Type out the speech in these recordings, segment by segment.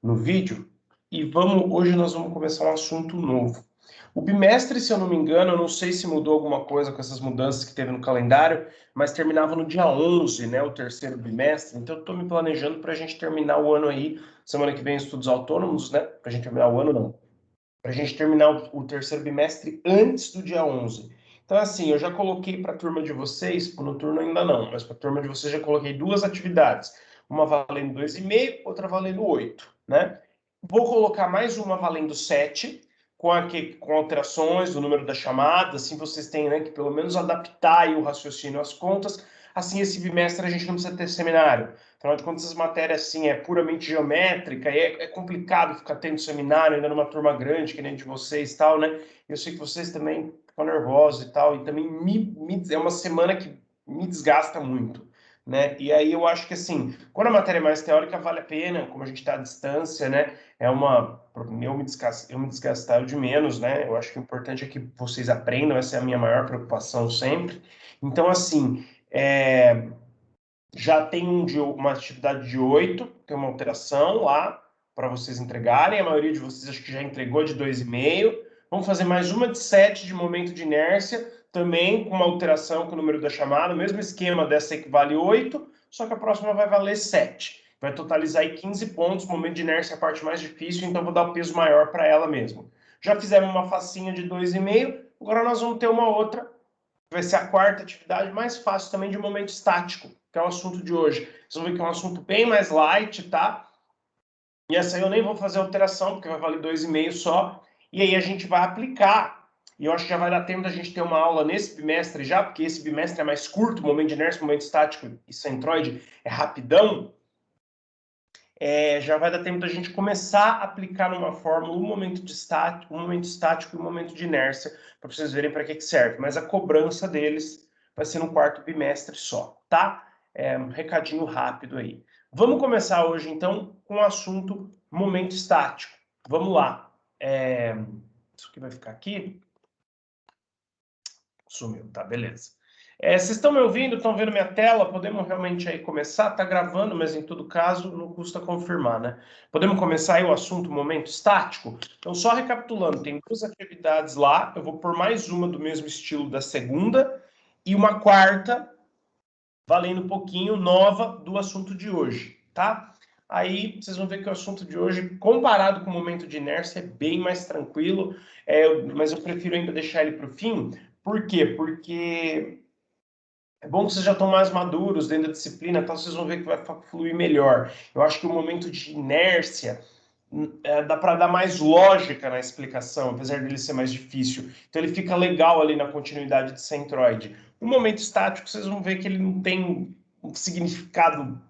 no vídeo. E hoje nós vamos começar um assunto novo. O bimestre, se eu não me engano, eu não sei se mudou alguma coisa com essas mudanças que teve no calendário, mas terminava no dia 11, né, o terceiro bimestre. Então eu estou me planejando para a gente terminar o ano aí, semana que vem, estudos autônomos, né, para a gente terminar o ano, não. Para a gente terminar o terceiro bimestre antes do dia 11. Então, assim, eu já coloquei para a turma de vocês, no turno ainda não, mas para a turma de vocês já coloquei duas atividades. Uma valendo 2,5, outra valendo 8, né? Vou colocar mais uma valendo 7, com alterações do número da chamada, assim vocês têm, né, que pelo menos adaptar aí o raciocínio às contas. Assim, esse bimestre a gente não precisa ter seminário. Afinal de contas, as matérias, assim, é puramente geométrica e é complicado ficar tendo seminário ainda numa turma grande, que nem de vocês e tal, né? Eu sei que vocês também ficam nervosos e tal, e também é uma semana que me desgasta muito, né? E aí eu acho que, assim, quando a matéria é mais teórica, vale a pena, como a gente está à distância, né? Eu me desgastar de menos, né? Eu acho que o importante é que vocês aprendam, essa é a minha maior preocupação sempre. Então, assim, já tem uma atividade de 8, tem uma alteração lá para vocês entregarem. A maioria de vocês acho que já entregou de 2,5. Vamos fazer mais uma de 7 de momento de inércia, também com uma alteração com o número da chamada, mesmo esquema dessa aí que vale 8, só que a próxima vai valer 7. Vai totalizar aí 15 pontos, momento de inércia é a parte mais difícil, então vou dar o peso maior para ela mesmo. Já fizemos uma facinha de 2,5, agora nós vamos ter uma outra, vai ser a quarta atividade mais fácil também de momento estático, que é o assunto de hoje. Vocês vão ver que é um assunto bem mais light, tá? E essa aí eu nem vou fazer alteração, porque vai valer 2,5 só. E aí a gente vai aplicar. E eu acho que já vai dar tempo da gente ter uma aula nesse bimestre já, porque esse bimestre é mais curto, momento de inércia, momento estático e centroide é rapidão. Já vai dar tempo da gente começar a aplicar numa fórmula um momento estático e um momento de inércia, para vocês verem para que serve. Mas a cobrança deles vai ser no quarto bimestre só, tá? Um recadinho rápido aí. Vamos começar hoje, então, com o assunto momento estático. Vamos lá. Isso aqui vai ficar aqui. Sumiu, tá, beleza. Vocês estão me ouvindo? Estão vendo minha tela? Podemos realmente aí começar? Tá gravando, mas em todo caso não custa confirmar, né? Podemos começar aí o assunto momento estático? Então, só recapitulando, tem duas atividades lá, eu vou pôr mais uma do mesmo estilo da segunda e uma quarta, valendo um pouquinho, nova do assunto de hoje, tá? Aí vocês vão ver que o assunto de hoje, comparado com o momento de inércia, é bem mais tranquilo, mas eu prefiro ainda deixar ele para o fim. Por quê? Porque é bom que vocês já estão mais maduros dentro da disciplina, então vocês vão ver que vai fluir melhor. Eu acho que o momento de inércia dá para dar mais lógica na explicação, apesar dele ser mais difícil. Então ele fica legal ali na continuidade de centroide. O momento estático, vocês vão ver que ele não tem um significado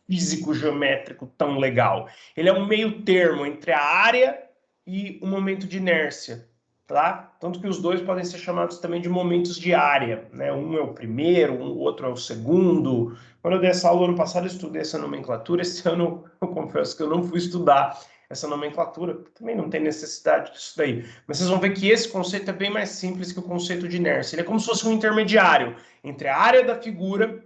físico geométrico tão legal. Ele é um meio termo entre a área e o momento de inércia, tá? Tanto que os dois podem ser chamados também de momentos de área, né? Um é o primeiro, o outro é o segundo. Quando eu dei essa aula ano passado, eu estudei essa nomenclatura. Esse ano eu confesso que eu não fui estudar essa nomenclatura, também não tem necessidade disso daí. Mas vocês vão ver que esse conceito é bem mais simples que o conceito de inércia. Ele é como se fosse um intermediário entre a área da figura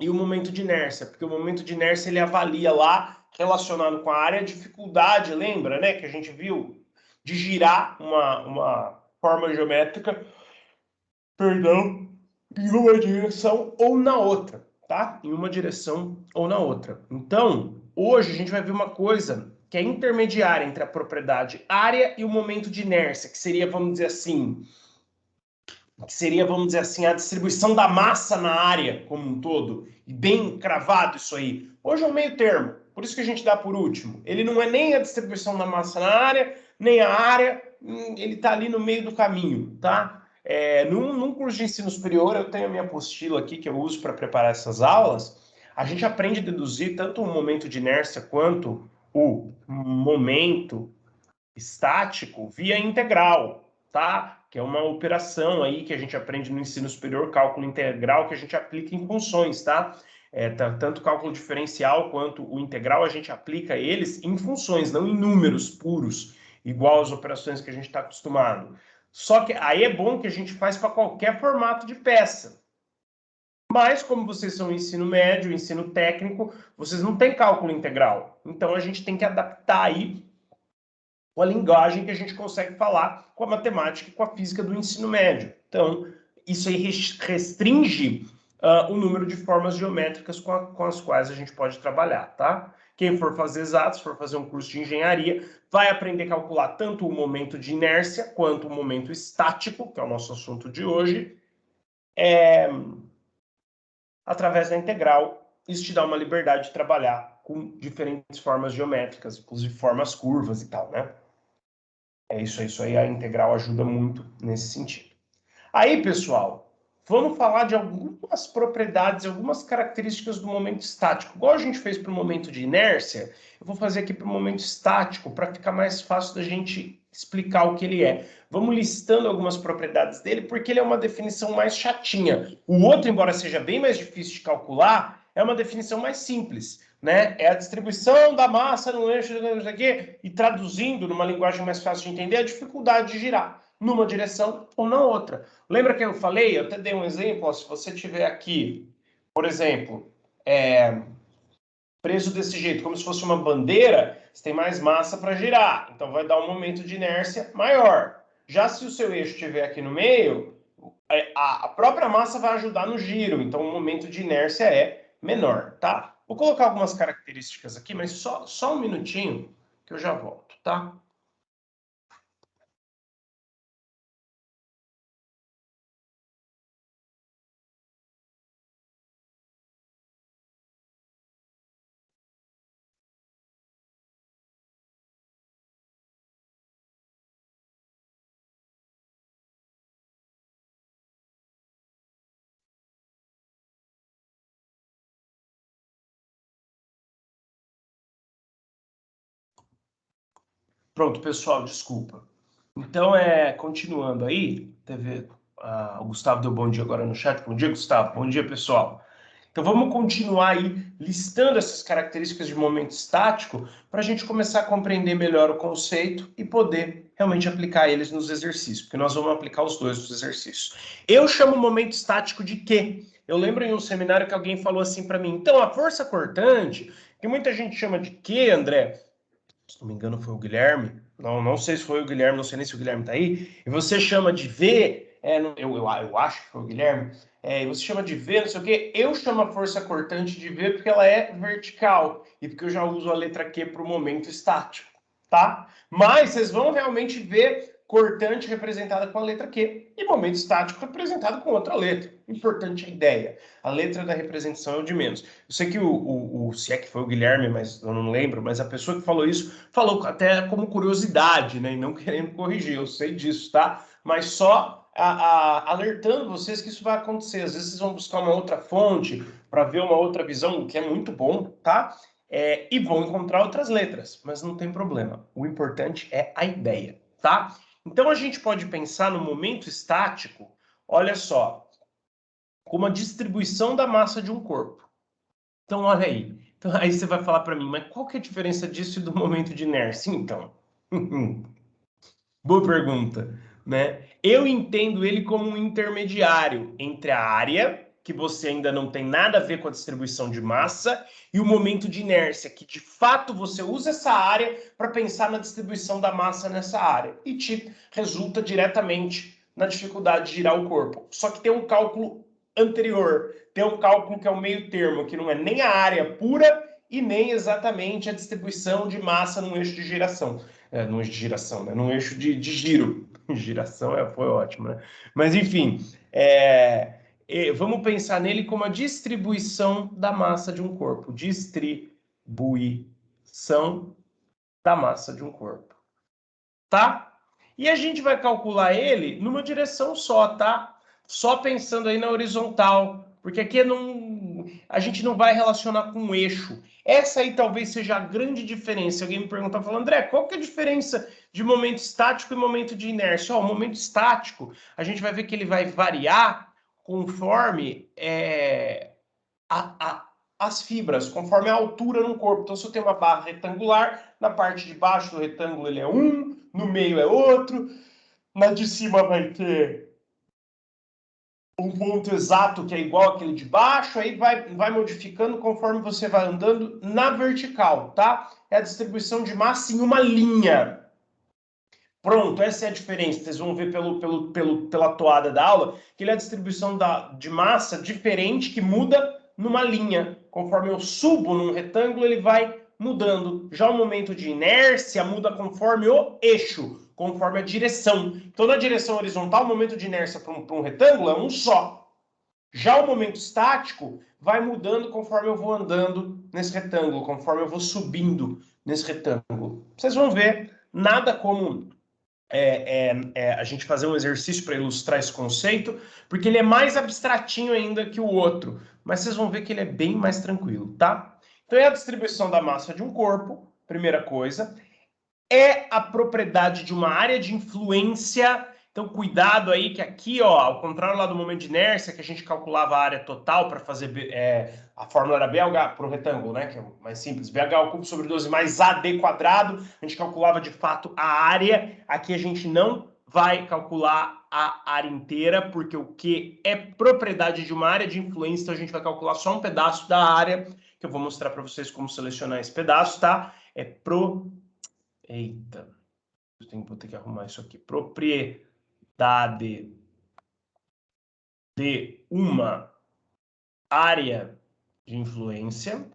e o momento de inércia, porque o momento de inércia ele avalia lá, relacionado com a área, a dificuldade, lembra, né, que a gente viu, de girar uma forma geométrica, perdão, em uma direção ou na outra, tá? Em uma direção ou na outra. Então, hoje a gente vai ver uma coisa que é intermediária entre a propriedade área e o momento de inércia, que seria, vamos dizer assim, a distribuição da massa na área como um todo, e bem cravado isso aí. Hoje é um meio termo, por isso que a gente dá por último. Ele não é nem a distribuição da massa na área, nem a área, ele está ali no meio do caminho, tá? Num curso de ensino superior, eu tenho a minha apostila aqui, que eu uso para preparar essas aulas, a gente aprende a deduzir tanto o momento de inércia quanto o momento estático via integral, tá? Que é uma operação aí que a gente aprende no ensino superior, cálculo integral, que a gente aplica em funções, tá? Tanto o cálculo diferencial quanto o integral, a gente aplica eles em funções, não em números puros, igual as operações que a gente está acostumado. Só que aí é bom que a gente faz para qualquer formato de peça. Mas, como vocês são ensino médio, ensino técnico, vocês não têm cálculo integral. Então, a gente tem que adaptar aí com a linguagem que a gente consegue falar com a matemática e com a física do ensino médio. Então, isso aí restringe o número de formas geométricas com as quais a gente pode trabalhar, tá? Quem for fazer exatos, for fazer um curso de engenharia, vai aprender a calcular tanto o momento de inércia quanto o momento estático, que é o nosso assunto de hoje, através da integral. Isso te dá uma liberdade de trabalhar com diferentes formas geométricas, inclusive formas curvas e tal, né? Isso aí, a integral ajuda muito nesse sentido. Aí, pessoal, vamos falar de algumas propriedades, algumas características do momento estático. Igual a gente fez para o momento de inércia, eu vou fazer aqui para o momento estático, para ficar mais fácil da gente explicar o que ele é. Vamos listando algumas propriedades dele, porque ele é uma definição mais chatinha. O outro, embora seja bem mais difícil de calcular, é uma definição mais simples, né? É a distribuição da massa no eixo, aqui, e traduzindo numa linguagem mais fácil de entender, a dificuldade de girar numa direção ou na outra. Lembra que eu falei? Eu até dei um exemplo. Ó, se você tiver aqui, por exemplo, preso desse jeito, como se fosse uma bandeira, você tem mais massa para girar. Então vai dar um momento de inércia maior. Já se o seu eixo estiver aqui no meio, a própria massa vai ajudar no giro. Então o momento de inércia é menor, tá? Vou colocar algumas características aqui, mas só um minutinho que eu já volto, tá? Pronto, pessoal, desculpa. Então, continuando aí, o Gustavo deu bom dia agora no chat. Bom dia, Gustavo. Bom dia, pessoal. Então, vamos continuar aí listando essas características de momento estático para a gente começar a compreender melhor o conceito e poder realmente aplicar eles nos exercícios, porque nós vamos aplicar os dois nos exercícios. Eu chamo o momento estático de quê? Eu lembro em um seminário que alguém falou assim para mim, então, a força cortante, que muita gente chama de quê, André? Se não me engano, foi o Guilherme. Não sei se foi o Guilherme, não sei nem se o Guilherme está aí. E você chama de V, eu acho que foi o Guilherme. E você chama de V, não sei o quê. Eu chamo a força cortante de V porque ela é vertical e porque eu já uso a letra Q para o momento estático, tá? Mas vocês vão realmente ver cortante representada com a letra Q e momento estático representado com outra letra. Importante a ideia. A letra da representação é o de menos. Eu sei que se é que foi o Guilherme, mas eu não lembro, mas a pessoa que falou isso falou até como curiosidade, né? E não querendo corrigir, eu sei disso, tá? Mas só alertando vocês que isso vai acontecer. Às vezes vocês vão buscar uma outra fonte para ver uma outra visão, o que é muito bom, tá? E vão encontrar outras letras, mas não tem problema. O importante é a ideia, tá? Então a gente pode pensar no momento estático, olha só, como a distribuição da massa de um corpo. Então, olha aí. Então, aí você vai falar para mim, mas qual que é a diferença disso e do momento de inércia? Então, boa pergunta, né? Eu entendo ele como um intermediário entre a área, que você ainda não tem nada a ver com a distribuição de massa, e o momento de inércia, que de fato você usa essa área para pensar na distribuição da massa nessa área e te resulta diretamente na dificuldade de girar o corpo. Só que tem um cálculo anterior, tem um cálculo que é o meio termo, que não é nem a área pura e nem exatamente a distribuição de massa num eixo de giração. Num eixo de giração, né? Num eixo de giro. Giração foi ótimo, né? Mas, enfim, vamos pensar nele como a distribuição da massa de um corpo. Distribuição da massa de um corpo. Tá? E a gente vai calcular ele numa direção só, tá? Só pensando aí na horizontal, porque aqui a gente não vai relacionar com o eixo. Essa aí talvez seja a grande diferença. Alguém me perguntar, falando, André, qual que é a diferença de momento estático e momento de inércia? O momento estático, a gente vai ver que ele vai variar conforme as fibras, conforme a altura no corpo. Então, se eu tenho uma barra retangular, na parte de baixo do retângulo ele é um, no meio é outro, na de cima vai ter um ponto exato que é igual àquele de baixo, aí vai modificando conforme você vai andando na vertical, tá? É a distribuição de massa em uma linha. Pronto, essa é a diferença. Vocês vão ver pela toada da aula que ele é a distribuição de massa diferente que muda numa linha. Conforme eu subo num retângulo, ele vai mudando. Já o momento de inércia muda conforme o eixo, conforme a direção. Então, na direção horizontal, o momento de inércia para um retângulo é um só. Já o momento estático vai mudando conforme eu vou andando nesse retângulo, conforme eu vou subindo nesse retângulo. Vocês vão ver, nada como a gente fazer um exercício para ilustrar esse conceito, porque ele é mais abstratinho ainda que o outro, mas vocês vão ver que ele é bem mais tranquilo, tá? Então é a distribuição da massa de um corpo, primeira coisa, é a propriedade de uma área de influência. Então, cuidado aí que aqui, ó, ao contrário lá do momento de inércia, que a gente calculava a área total para fazer a fórmula era BH para o retângulo, né? Que é o mais simples. BH ao cubo sobre 12 mais AD quadrado. A gente calculava de fato a área. Aqui a gente não vai calcular a área inteira, porque o Q é propriedade de uma área de influência, então a gente vai calcular só um pedaço da área, que eu vou mostrar para vocês como selecionar esse pedaço, tá? Eita, vou ter que arrumar isso aqui. Propriedade de uma área de influência.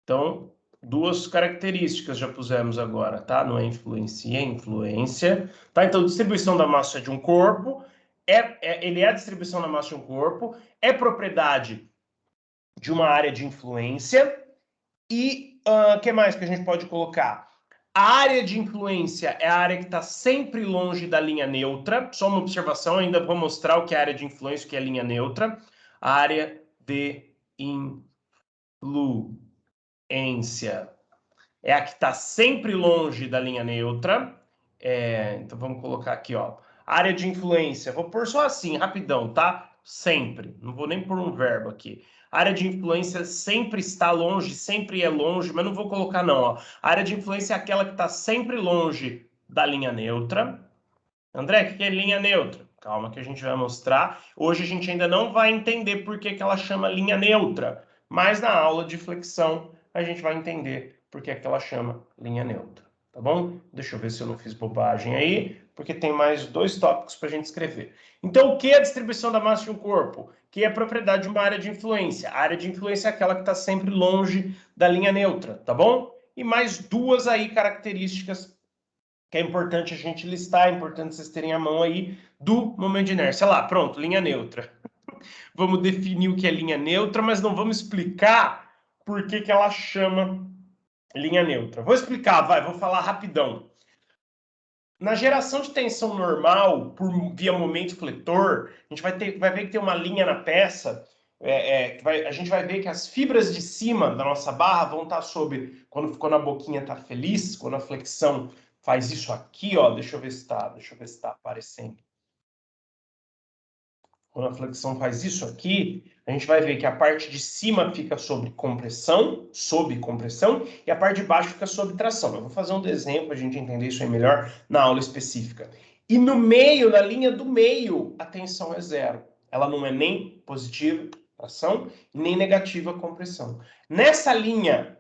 Então, duas características já pusemos agora, tá? Não é influência, é influência. Tá? Então, distribuição da massa de um corpo. Ele é a distribuição da massa de um corpo. É propriedade de uma área de influência. E o que mais que a gente pode colocar? A área de influência é a área que está sempre longe da linha neutra. Só uma observação, ainda vou mostrar o que é a área de influência, o que é a linha neutra. A área de influência é a que está sempre longe da linha neutra. Então vamos colocar aqui, ó. Área de influência, vou pôr só assim, rapidão, tá? Sempre, não vou nem pôr um verbo aqui. A área de influência sempre está longe, sempre é longe, mas não vou colocar não, ó. A área de influência é aquela que está sempre longe da linha neutra. André, o que é linha neutra? Calma que a gente vai mostrar. Hoje a gente ainda não vai entender por que ela chama linha neutra, mas na aula de flexão a gente vai entender por que ela chama linha neutra, tá bom? Deixa eu ver se eu não fiz bobagem aí, porque tem mais dois tópicos para a gente escrever. Então, o que é a distribuição da massa de um corpo? Que é a propriedade de uma área de influência. A área de influência é aquela que está sempre longe da linha neutra, tá bom? E mais duas aí características que é importante a gente listar, é importante vocês terem a mão aí do momento de inércia. Lá, pronto, linha neutra. Vamos definir o que é linha neutra, mas não vamos explicar por que ela chama linha neutra. Vou explicar, vou falar rapidão. Na geração de tensão normal, via momento fletor, a gente vai ver que tem uma linha na peça, a gente vai ver que as fibras de cima da nossa barra vão estar sob, quando a boquinha está feliz, quando a flexão faz isso aqui, ó, deixa eu ver se está aparecendo. Quando a flexão faz isso aqui, a gente vai ver que a parte de cima fica sob compressão, e a parte de baixo fica sob tração. Eu vou fazer um desenho para a gente entender isso aí melhor na aula específica. E no meio, na linha do meio, a tensão é zero. Ela não é nem positiva, tração, nem negativa, compressão. Nessa linha,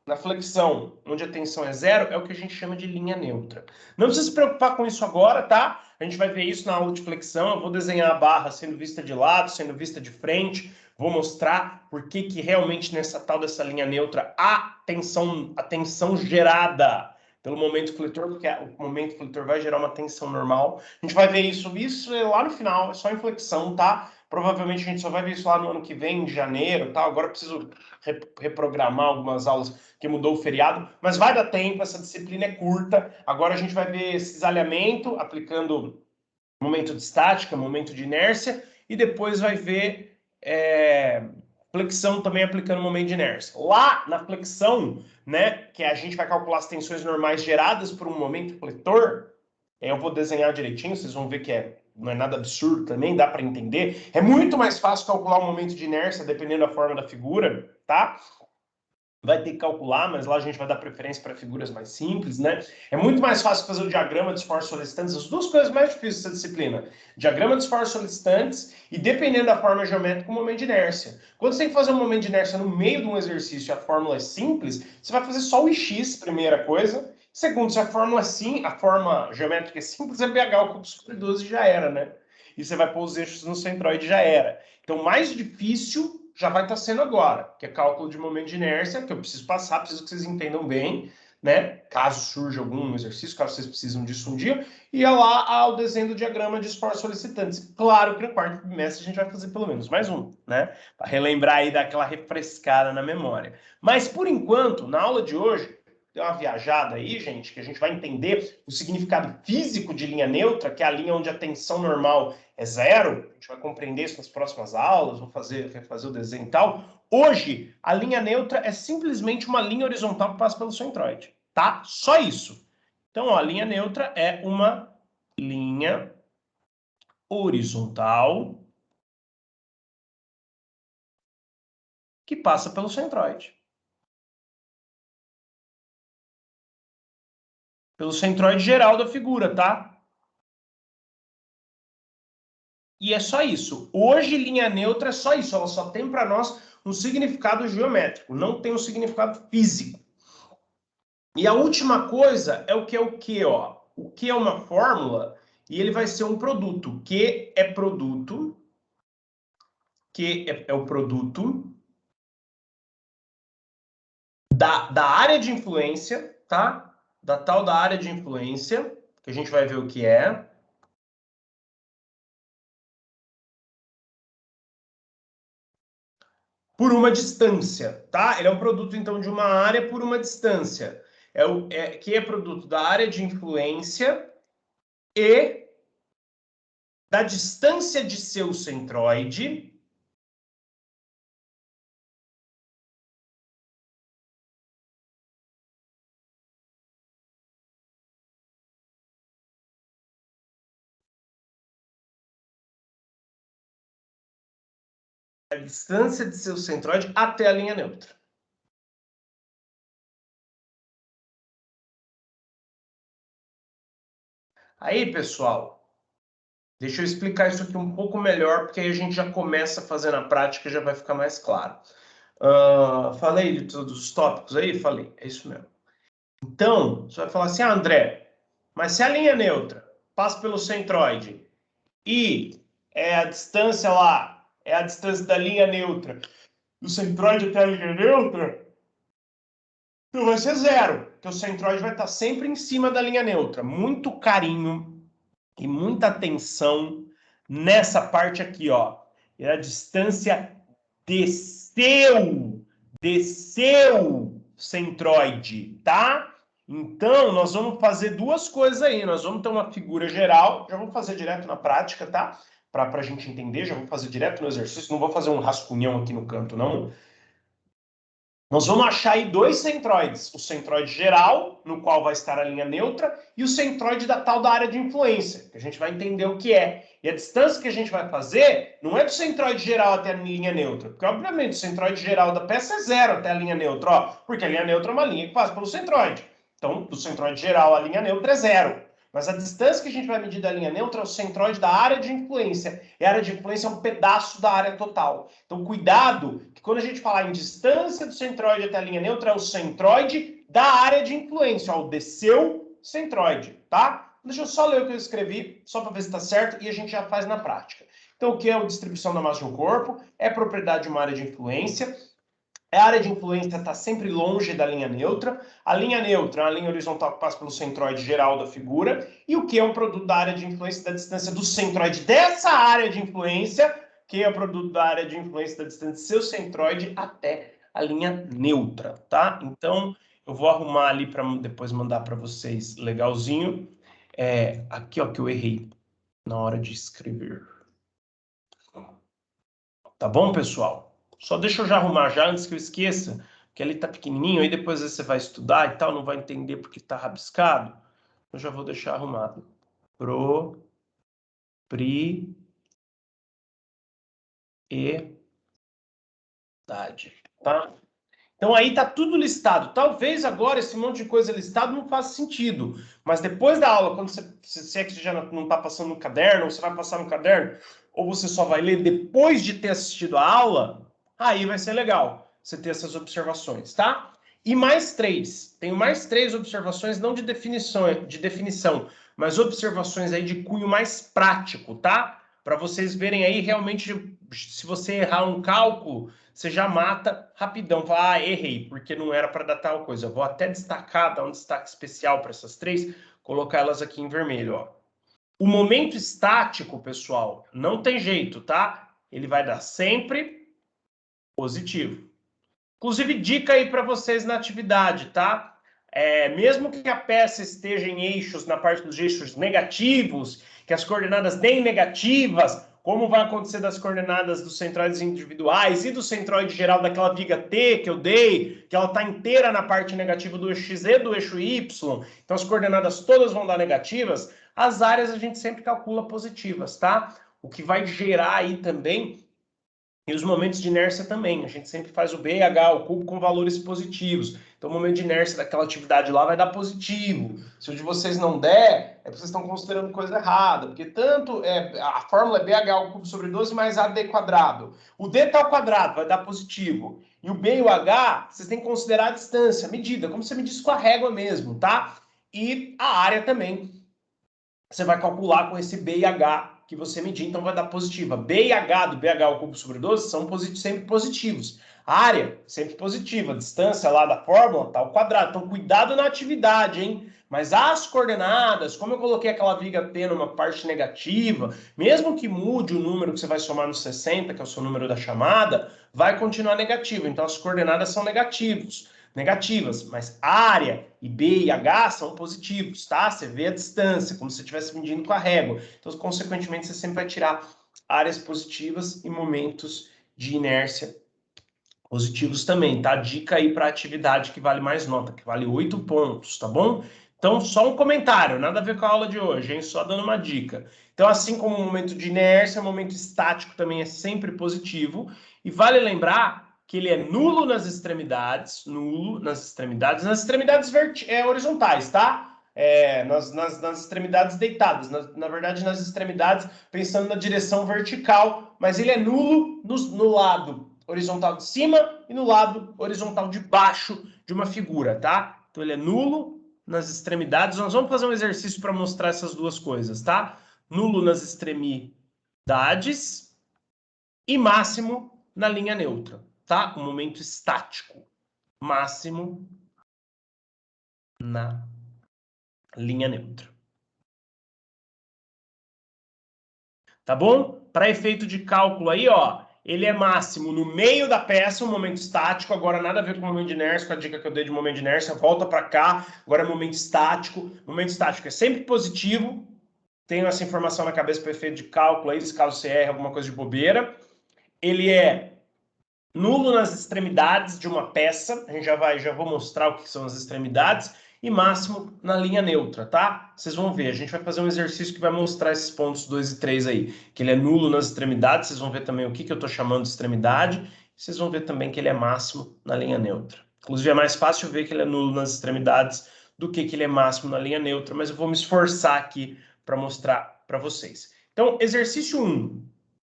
na flexão, onde a tensão é zero, é o que a gente chama de linha neutra. Não precisa se preocupar com isso agora, tá? A gente vai ver isso na aula de flexão. Eu vou desenhar a barra sendo vista de lado, sendo vista de frente. Vou mostrar por que realmente nessa tal dessa linha neutra a tensão gerada pelo momento fletor, porque o momento fletor vai gerar uma tensão normal. A gente vai ver isso é lá no final, é só em flexão, tá? Provavelmente a gente só vai ver isso lá no ano que vem, em janeiro, tá? Agora eu preciso reprogramar algumas aulas que mudou o feriado, mas vai dar tempo, essa disciplina é curta. Agora a gente vai ver cisalhamento, aplicando momento de estática, momento de inércia, e depois vai ver flexão também aplicando momento de inércia. Lá na flexão, né, que a gente vai calcular as tensões normais geradas por um momento fletor, eu vou desenhar direitinho, vocês vão ver que não é nada absurdo também, dá para entender. É muito mais fácil calcular o momento de inércia, dependendo da forma da figura, tá? vai ter que calcular, mas lá a gente vai dar preferência para figuras mais simples, né? É muito mais fácil fazer o diagrama de esforços solicitantes, as duas coisas mais difíceis dessa disciplina. Diagrama de esforços solicitantes e, dependendo da forma geométrica, o momento de inércia. Quando você tem que fazer um momento de inércia no meio de um exercício e a fórmula é simples, você vai fazer só o Ix, primeira coisa. Segundo, se a fórmula a forma geométrica é simples, é BH ao cubo sobre 12 e já era, né? E você vai pôr os eixos no centroide e já era. Então, mais difícil já vai estar sendo agora, que é cálculo de momento de inércia, que eu preciso passar, preciso que vocês entendam bem, né? Caso surja algum exercício, caso vocês precisam disso um dia, e é lá ao desenho do diagrama de esforços solicitantes. Claro que no quarto trimestre a gente vai fazer pelo menos mais um, né? Para relembrar aí, dar aquela refrescada na memória. Mas, por enquanto, na aula de hoje, tem uma viajada aí, gente, que a gente vai entender o significado físico de linha neutra, que é a linha onde a tensão normal é zero. A gente vai compreender isso nas próximas aulas, vou refazer o desenho e tal. Hoje, a linha neutra é simplesmente uma linha horizontal que passa pelo centroide, tá? Só isso. Então, ó, a linha neutra é uma linha horizontal que passa pelo centroide. Pelo centroide geral da figura, tá? E é só isso. Hoje, linha neutra é só isso. Ela só tem para nós um significado geométrico, não tem um significado físico. E a última coisa é o que, ó. O que é uma fórmula e ele vai ser um produto. Que é produto. Que é o produto da área de influência, tá? Da tal da área de influência, que a gente vai ver o que é. Por uma distância, tá? Ele é um produto, então, de uma área por uma distância. Que é produto da área de influência e da distância de seu centroide a distância de seu centroide até a linha neutra. Aí, pessoal, deixa eu explicar isso aqui um pouco melhor, porque aí a gente já começa a fazer na prática e já vai ficar mais claro. Falei de todos os tópicos aí? Falei, é isso mesmo. Então, você vai falar assim, André, mas se a linha neutra passa pelo centroide e a distância lá, é a distância da linha neutra, do centroide até a linha neutra, então vai ser zero, porque o centroide vai estar sempre em cima da linha neutra. Muito carinho e muita atenção nessa parte aqui, ó. É a distância de seu centroide, tá? Então, nós vamos fazer duas coisas aí. Nós vamos ter uma figura geral, já vou fazer direto na prática, tá? Para a gente entender, já vou fazer direto no exercício, não vou fazer um rascunhão aqui no canto, não. Nós vamos achar aí dois centroides, o centroide geral, no qual vai estar a linha neutra, e o centroide da tal da área de influência, que a gente vai entender o que é. E a distância que a gente vai fazer não é do centroide geral até a linha neutra, porque obviamente o centroide geral da peça é zero até a linha neutra, ó, porque a linha neutra é uma linha que passa pelo centroide. Então, do centroide geral à linha neutra é zero. Mas a distância que a gente vai medir da linha neutra é o centroide da área de influência. E a área de influência é um pedaço da área total. Então, cuidado, que quando a gente falar em distância do centroide até a linha neutra, é o centroide da área de influência, ó, o de seu centroide, tá? Deixa eu só ler o que eu escrevi, só para ver se está certo, e a gente já faz na prática. Então, o que é a distribuição da massa de um corpo? É propriedade de uma área de influência. A área de influência está sempre longe da linha neutra. A linha neutra é a linha horizontal que passa pelo centroide geral da figura. E o que é um produto da área de influência da distância do centroide dessa área de influência, que é o produto da área de influência da distância do seu centroide até a linha neutra, tá? Então, eu vou arrumar ali para depois mandar para vocês legalzinho. Aqui, ó, que eu errei na hora de escrever. Tá bom, pessoal? Só deixa eu já arrumar já antes que eu esqueça, que ali tá pequenininho, aí depois você vai estudar e tal, não vai entender porque tá rabiscado. Eu já vou deixar arrumado. Propriedade, tá? Então aí tá tudo listado. Talvez agora esse monte de coisa listado não faça sentido, mas depois da aula, quando se é que você já não está passando no caderno, ou você vai passar no caderno, ou você só vai ler depois de ter assistido a aula, aí vai ser legal você ter essas observações, tá? E mais três. Tenho mais três observações, não de definição, mas observações aí de cunho mais prático, tá? Para vocês verem aí realmente, se você errar um cálculo, você já mata rapidão. Fala, ah, errei, porque não era para dar tal coisa. Eu vou até destacar, dar um destaque especial para essas três, colocar elas aqui em vermelho, ó. O momento estático, pessoal, não tem jeito, tá? Ele vai dar sempre positivo. Inclusive, dica aí para vocês na atividade, tá? Mesmo que a peça esteja em eixos, na parte dos eixos negativos, que as coordenadas deem negativas, como vai acontecer das coordenadas dos centroides individuais e do centroide geral daquela viga T que eu dei, que ela está inteira na parte negativa do eixo X e do eixo Y, então as coordenadas todas vão dar negativas, as áreas a gente sempre calcula positivas, tá? O que vai gerar aí também e os momentos de inércia também. A gente sempre faz o B e H ao cubo com valores positivos. Então, o momento de inércia daquela atividade lá vai dar positivo. Se o de vocês não der, é porque vocês estão considerando coisa errada. Porque tanto a fórmula é BH ao cubo sobre 12 mais AD quadrado. O D está ao quadrado, vai dar positivo. E o B e o H, vocês têm que considerar a distância, a medida, como você medisse com a régua mesmo, tá? E a área também. Você vai calcular com esse B e H que você medir, então vai dar positiva. B e H do BH ao cubo sobre 12 são sempre positivos. A área, sempre positiva. A distância lá da fórmula está ao quadrado. Então, cuidado na atividade, hein? Mas as coordenadas, como eu coloquei aquela viga T numa parte negativa, mesmo que mude o número que você vai somar no 60, que é o seu número da chamada, vai continuar negativo. Então, as coordenadas são negativas, mas área e B e H são positivos, tá? Você vê a distância, como se você estivesse medindo com a régua. Então, consequentemente, você sempre vai tirar áreas positivas e momentos de inércia positivos também, tá? Dica aí para atividade que vale mais nota, que vale 8 pontos, tá bom? Então, só um comentário, nada a ver com a aula de hoje, hein? Só dando uma dica. Então, assim como o momento de inércia, o momento estático também é sempre positivo. E vale lembrar que ele é nulo nas extremidades, nas extremidades horizontais, tá? Nas extremidades deitadas, na verdade, nas extremidades pensando na direção vertical, mas ele é nulo no lado horizontal de cima e no lado horizontal de baixo de uma figura, tá? Então ele é nulo nas extremidades. Nós vamos fazer um exercício para mostrar essas duas coisas, tá? Nulo nas extremidades e máximo na linha neutra, tá? O momento estático. Máximo na linha neutra. Tá bom? Para efeito de cálculo aí, ó, ele é máximo no meio da peça, um momento estático, agora nada a ver com o momento de inércia, com a dica que eu dei de momento de inércia, volta para cá, agora é momento estático é sempre positivo, tenho essa informação na cabeça para efeito de cálculo aí, se caso você erre alguma coisa de bobeira, ele é nulo nas extremidades de uma peça, a gente já vou mostrar o que são as extremidades, e máximo na linha neutra, tá? Vocês vão ver, a gente vai fazer um exercício que vai mostrar esses pontos 2 e 3 aí, que ele é nulo nas extremidades, vocês vão ver também o que eu estou chamando de extremidade, vocês vão ver também que ele é máximo na linha neutra. Inclusive é mais fácil ver que ele é nulo nas extremidades do que ele é máximo na linha neutra, mas eu vou me esforçar aqui para mostrar para vocês. Então, exercício 1.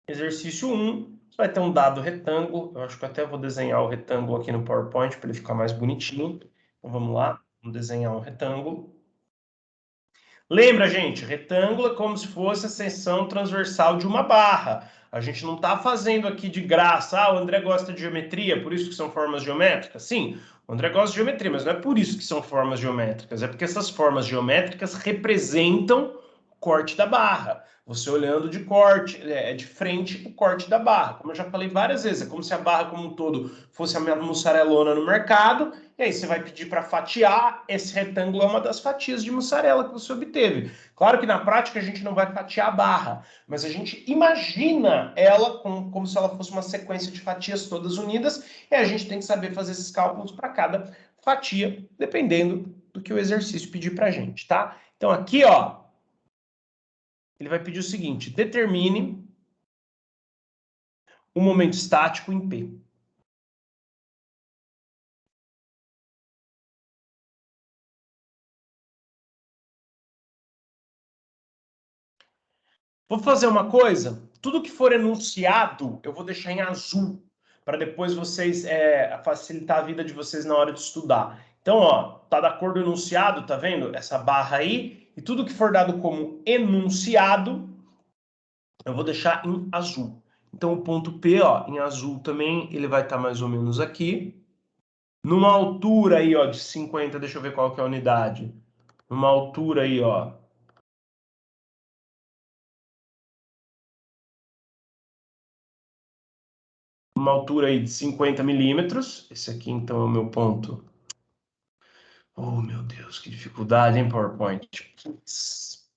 Exercício 1, você vai ter um dado retângulo. Eu acho que eu até vou desenhar o retângulo aqui no PowerPoint para ele ficar mais bonitinho. Então vamos lá, vamos desenhar um retângulo. Lembra, gente, retângulo é como se fosse a seção transversal de uma barra. A gente não está fazendo aqui de graça. Ah, o André gosta de geometria, por isso que são formas geométricas? Sim, o André gosta de geometria, mas não é por isso que são formas geométricas. É porque essas formas geométricas representam o corte da barra. Você olhando de corte, de frente o corte da barra. Como eu já falei várias vezes, é como se a barra como um todo fosse a mussarelona no mercado, e aí você vai pedir para fatiar, esse retângulo é uma das fatias de mussarela que você obteve. Claro que na prática a gente não vai fatiar a barra, mas a gente imagina ela como se ela fosse uma sequência de fatias todas unidas, e a gente tem que saber fazer esses cálculos para cada fatia, dependendo do que o exercício pedir para a gente, tá? Então aqui, ó, ele vai pedir o seguinte: determine o momento estático em P. Vou fazer uma coisa, tudo que for enunciado, eu vou deixar em azul, para depois vocês, facilitar a vida de vocês na hora de estudar. Então, ó, tá da cor do enunciado, tá vendo? Essa barra aí, e tudo que for dado como enunciado, eu vou deixar em azul. Então, o ponto P, ó, em azul também, ele vai estar mais ou menos aqui. Numa altura aí, ó, de 50, deixa eu ver qual que é a unidade. Numa altura aí, ó. Uma altura aí de 50 milímetros. Esse aqui, então, é o meu ponto. Oh, meu Deus, que dificuldade, hein, PowerPoint? Putz.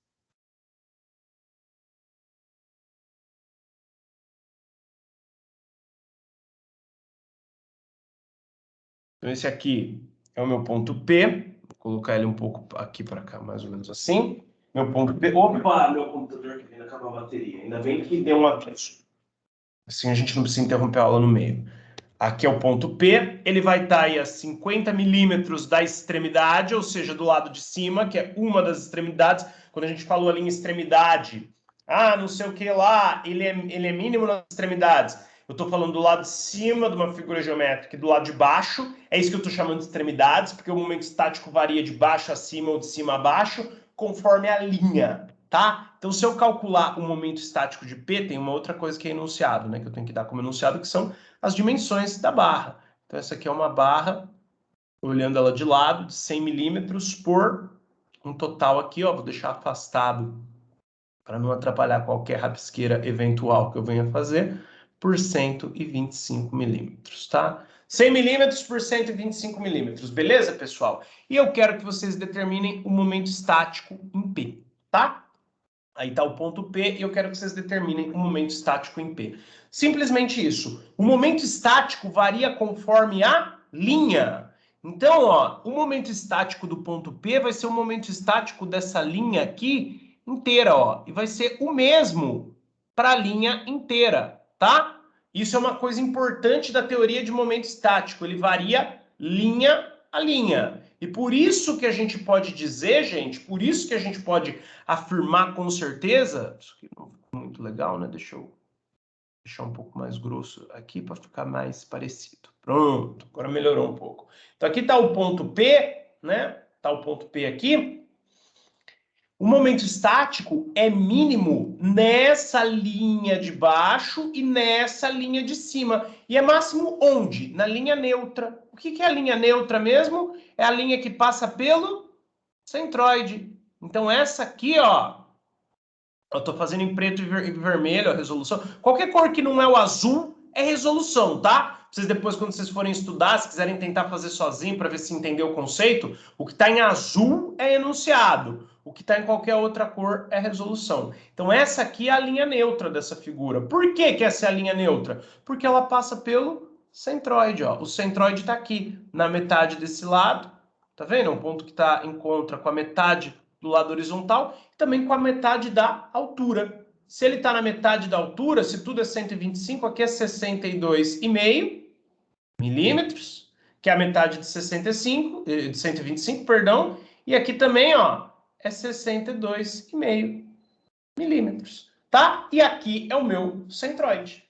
Então, esse aqui é o meu ponto P. Vou colocar ele um pouco aqui para cá, mais ou menos assim. Meu ponto P. Opa, meu computador que vem acabar a bateria. Ainda bem que deu uma. Assim a gente não precisa interromper a aula no meio. Aqui é o ponto P, ele vai estar aí a 50 milímetros da extremidade, ou seja, do lado de cima, que é uma das extremidades. Quando a gente falou ali em extremidade, não sei o que lá, ele é mínimo nas extremidades. Eu estou falando do lado de cima de uma figura geométrica e do lado de baixo. É isso que eu estou chamando de extremidades, porque o momento estático varia de baixo a cima ou de cima a baixo, conforme a linha, tá? Então, se eu calcular o momento estático de P, tem uma outra coisa que é enunciado, né? Que eu tenho que dar como enunciado, que são as dimensões da barra. Então, essa aqui é uma barra, olhando ela de lado, de 100 milímetros por um total aqui, ó, vou deixar afastado para não atrapalhar qualquer rabisqueira eventual que eu venha fazer, por 125 milímetros, tá? 100 milímetros por 125 milímetros, beleza, pessoal? E eu quero que vocês determinem o momento estático em P, tá? Aí está o ponto P e eu quero que vocês determinem o momento estático em P. Simplesmente isso. O momento estático varia conforme a linha. Então, ó, o momento estático do ponto P vai ser o momento estático dessa linha aqui inteira, ó, e vai ser o mesmo para a linha inteira, tá? Isso é uma coisa importante da teoria de momento estático, ele varia linha a linha. E por isso que a gente pode dizer, gente, por isso que a gente pode afirmar com certeza, isso aqui não ficou muito legal, né? Deixa eu deixar um pouco mais grosso aqui para ficar mais parecido. Pronto, agora melhorou um pouco. Então aqui está o ponto P, né? Está o ponto P aqui. O momento estático é mínimo nessa linha de baixo e nessa linha de cima. E é máximo onde? Na linha neutra. O que é a linha neutra mesmo? É a linha que passa pelo centroide. Então essa aqui, ó, eu estou fazendo em preto e vermelho a resolução. Qualquer cor que não é o azul é resolução, tá? Vocês depois, quando vocês forem estudar, se quiserem tentar fazer sozinho para ver se entendeu o conceito, o que está em azul é enunciado. O que está em qualquer outra cor é resolução. Então essa aqui é a linha neutra dessa figura. Por que que essa é a linha neutra? Porque ela passa pelo centroide, ó. O centroide está aqui, na metade desse lado. Tá vendo? É um ponto que está em contra com a metade do lado horizontal e também com a metade da altura. Se ele está na metade da altura, se tudo é 125, aqui é 62,5 milímetros, que é a metade de 65, de 125, perdão, e aqui também, ó, é 62,5 milímetros, tá? E aqui é o meu centroide.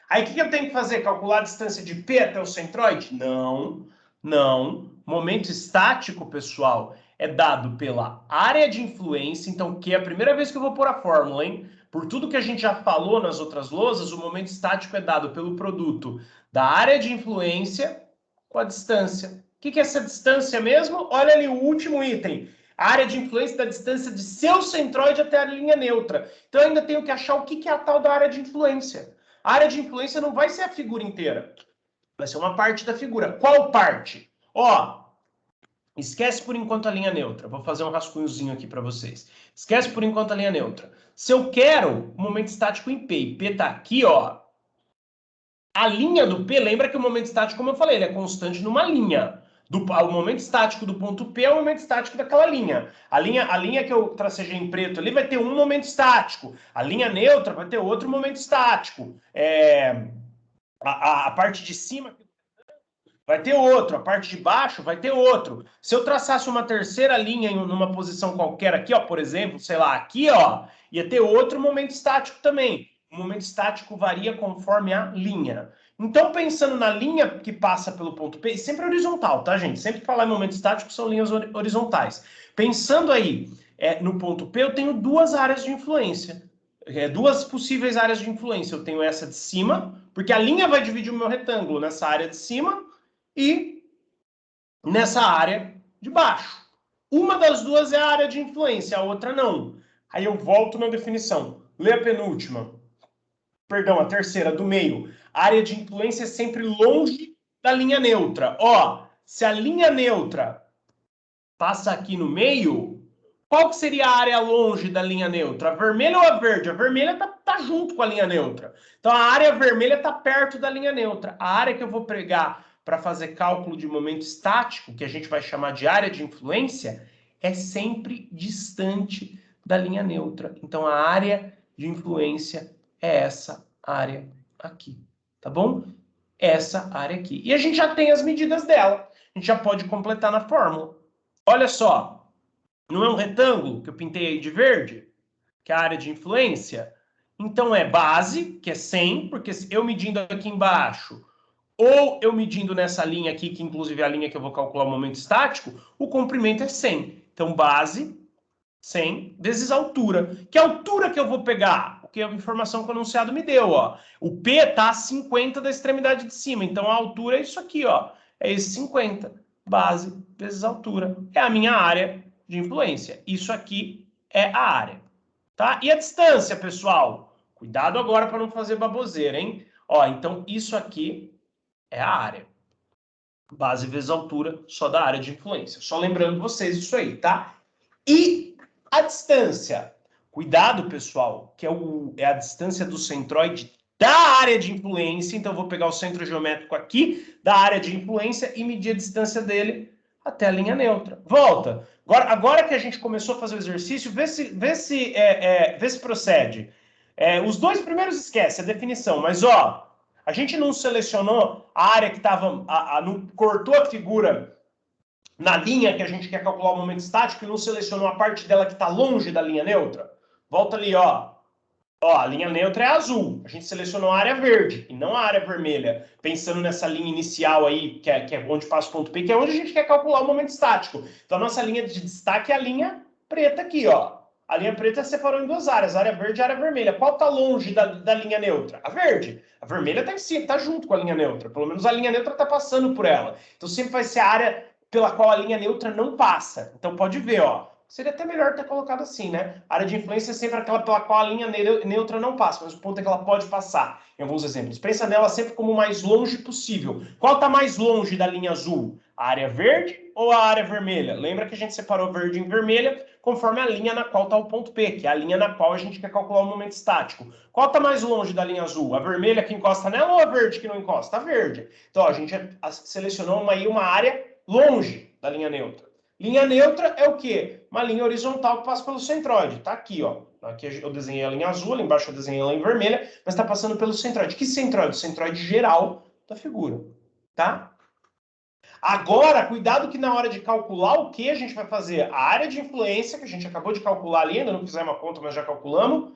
Aí o que eu tenho que fazer? Calcular a distância de P até o centroide? Não, não. Momento estático, pessoal, é dado pela área de influência. Então, que é a primeira vez que eu vou pôr a fórmula, hein? Por tudo que a gente já falou nas outras lousas, o momento estático é dado pelo produto da área de influência com a distância. O que é essa distância mesmo? Olha ali o último item. A área de influência da distância de seu centroide até a linha neutra. Então, eu ainda tenho que achar o que é a tal da área de influência. A área de influência não vai ser a figura inteira. Vai ser uma parte da figura. Qual parte? Ó, esquece por enquanto a linha neutra. Vou fazer um rascunhozinho aqui para vocês. Esquece por enquanto a linha neutra. Se eu quero o momento estático em P, e P está aqui, ó. A linha do P, lembra que o momento estático, como eu falei, ele é constante numa linha. O momento estático do ponto P é o momento estático daquela linha. A linha que eu tracejei em preto ali vai ter um momento estático. A linha neutra vai ter outro momento estático. A parte de cima vai ter outro. A parte de baixo vai ter outro. Se eu traçasse uma terceira linha em numa posição qualquer aqui, ó, por exemplo, sei lá, aqui, ó, ia ter outro momento estático também. O momento estático varia conforme a linha. Então, pensando na linha que passa pelo ponto P, sempre horizontal, tá, gente? Sempre que falar em momento estático, são linhas horizontais. Pensando aí no ponto P, eu tenho duas áreas de influência. Duas possíveis áreas de influência. Eu tenho essa de cima, porque a linha vai dividir o meu retângulo nessa área de cima e nessa área de baixo. Uma das duas é a área de influência, a outra não. Aí eu volto na definição. Lê a penúltima. Perdão, a terceira, do meio. A área de influência é sempre longe da linha neutra. Ó, se a linha neutra passa aqui no meio, qual que seria a área longe da linha neutra? A vermelha ou a verde? A vermelha tá junto com a linha neutra. Então, a área vermelha está perto da linha neutra. A área que eu vou pegar para fazer cálculo de momento estático, que a gente vai chamar de área de influência, é sempre distante da linha neutra. Então, a área de influência é essa área aqui, tá bom? Essa área aqui. E a gente já tem as medidas dela. A gente já pode completar na fórmula. Olha só, não é um retângulo que eu pintei aí de verde? Que é a área de influência? Então é base, que é 100, porque eu medindo aqui embaixo, ou eu medindo nessa linha aqui, que inclusive é a linha que eu vou calcular o momento estático, o comprimento é 100. Então base, 100, vezes altura. Que altura que eu vou pegar? Porque a informação que o enunciado me deu, ó. O P está a 50 da extremidade de cima, então a altura é isso aqui, ó. É esse 50. Base vezes altura. É a minha área de influência. Isso aqui é a área. Tá? E a distância, pessoal? Cuidado agora para não fazer baboseira, hein? Ó, então isso aqui é a área. Base vezes altura, só da área de influência. Só lembrando vocês isso aí, tá? E a distância? Cuidado, pessoal, que é a distância do centroide da área de influência. Então, eu vou pegar o centro geométrico aqui da área de influência e medir a distância dele até a linha neutra. Volta. Agora que a gente começou a fazer o exercício, vê se procede. Os dois primeiros esquece a definição, mas ó, a gente não selecionou a área que estava, não cortou a figura na linha que a gente quer calcular o momento estático e não selecionou a parte dela que está longe da linha neutra. Volta ali, ó. Ó, a linha neutra é azul. A gente selecionou a área verde e não a área vermelha. Pensando nessa linha inicial aí, que é onde passa o ponto P, que é onde a gente quer calcular o momento estático. Então, a nossa linha de destaque é a linha preta aqui, ó. A linha preta separou em duas áreas, a área verde e a área vermelha. Qual está longe da linha neutra? A verde. A vermelha está em cima, está junto com a linha neutra. Pelo menos a linha neutra está passando por ela. Então, sempre vai ser a área pela qual a linha neutra não passa. Então, pode ver, ó. Seria até melhor ter colocado assim, né? A área de influência é sempre aquela pela qual a linha neutra não passa, mas o ponto é que ela pode passar, em alguns exemplos. Pensa nela sempre como o mais longe possível. Qual está mais longe da linha azul? A área verde ou a área vermelha? Lembra que a gente separou verde em vermelha conforme a linha na qual está o ponto P, que é a linha na qual a gente quer calcular o momento estático. Qual está mais longe da linha azul? A vermelha que encosta nela ou a verde que não encosta? A verde. Então, ó, a gente selecionou uma área longe da linha neutra. Linha neutra é o quê? Uma linha horizontal que passa pelo centroide. Tá aqui, ó. Aqui eu desenhei ela em azul, ali embaixo eu desenhei ela em vermelha, mas está passando pelo centroide. Que centroide? O centroide geral da figura, tá? Agora, cuidado que na hora de calcular o que a gente vai fazer? A área de influência, que a gente acabou de calcular ali, ainda não fizemos uma conta, mas já calculamos,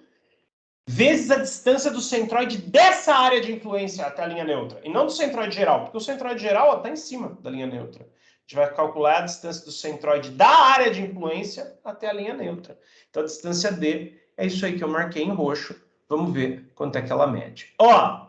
vezes a distância do centroide dessa área de influência até a linha neutra, e não do centroide geral, porque o centroide geral está em cima da linha neutra. A gente vai calcular a distância do centroide da área de influência até a linha neutra. Então, a distância D é isso aí que eu marquei em roxo. Vamos ver quanto é que ela mede. Ó,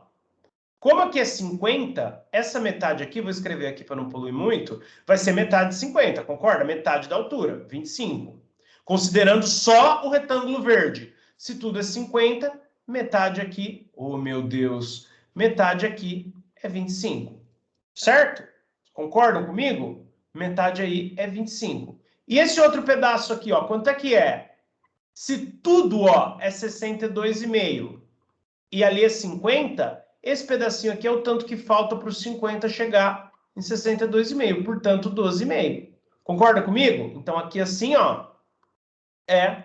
como aqui é 50, essa metade aqui, vou escrever aqui para não poluir muito, vai ser metade de 50, concorda? Metade da altura, 25. Considerando só o retângulo verde. Se tudo é 50, metade aqui, oh meu Deus, metade aqui é 25. Certo? Concordam comigo? Metade aí é 25. E esse outro pedaço aqui, ó, quanto é que é? Se tudo, ó, é 62,5 e ali é 50, esse pedacinho aqui é o tanto que falta para os 50 chegar em 62,5, portanto, 12,5. Concorda comigo? Então, aqui assim, ó, é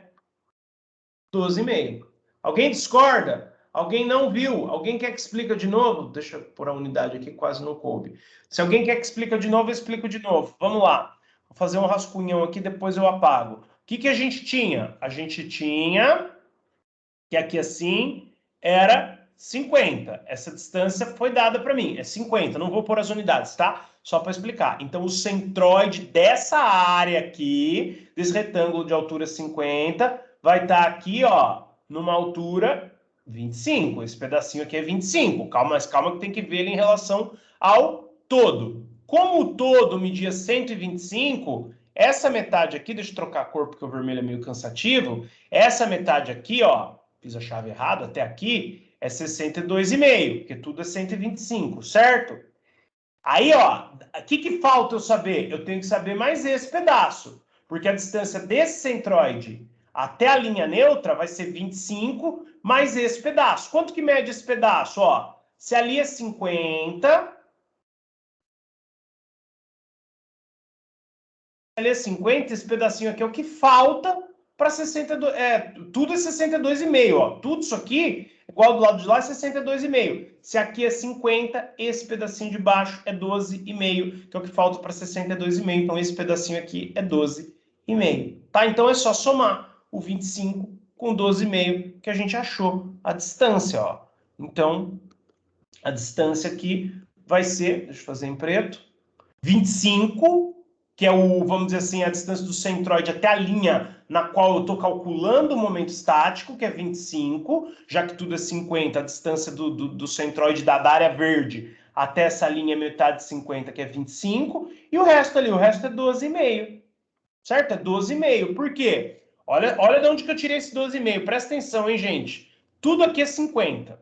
12,5. Alguém discorda? Alguém não viu? Alguém quer que explica de novo? Deixa eu pôr a unidade aqui, quase não coube. Se alguém quer que explica de novo, eu explico de novo. Vamos lá. Vou fazer um rascunhão aqui, depois eu apago. O que a gente tinha? A gente tinha que aqui assim era 50. Essa distância foi dada para mim, é 50. Não vou pôr as unidades, tá? Só para explicar. Então, o centroide dessa área aqui, desse retângulo de altura 50, vai estar aqui, ó, numa altura 25. Esse pedacinho aqui é 25. Calma, mas calma que tem que ver ele em relação ao todo. Como o todo media 125, essa metade aqui, deixa eu trocar a cor porque o vermelho é meio cansativo, essa metade aqui, ó, fiz a chave errada, até aqui é 62,5, porque tudo é 125, certo? Aí, ó, o que falta eu saber? Eu tenho que saber mais esse pedaço, porque a distância desse centroide até a linha neutra vai ser 25 mais esse pedaço. Quanto que mede esse pedaço? Ó, se ali é 50, ali é 50, esse pedacinho aqui é o que falta para 62, tudo é 62,5, ó. Tudo isso aqui, igual do lado de lá, é 62,5. Se aqui é 50, esse pedacinho de baixo é 12,5, que é o que falta para 62,5. Então, esse pedacinho aqui é 12,5, tá? Então, é só somar o 25 com 12,5 que a gente achou a distância, ó. Então, a distância aqui vai ser, deixa eu fazer em preto, 25, que é o, vamos dizer assim, a distância do centroide até a linha na qual eu estou calculando o momento estático, que é 25, já que tudo é 50, a distância do centroide da área verde até essa linha metade de 50, que é 25, e o resto ali, o resto é 12,5, certo? É 12,5. Por quê? Olha de onde que eu tirei esse 12,5. Presta atenção, hein, gente? Tudo aqui é 50.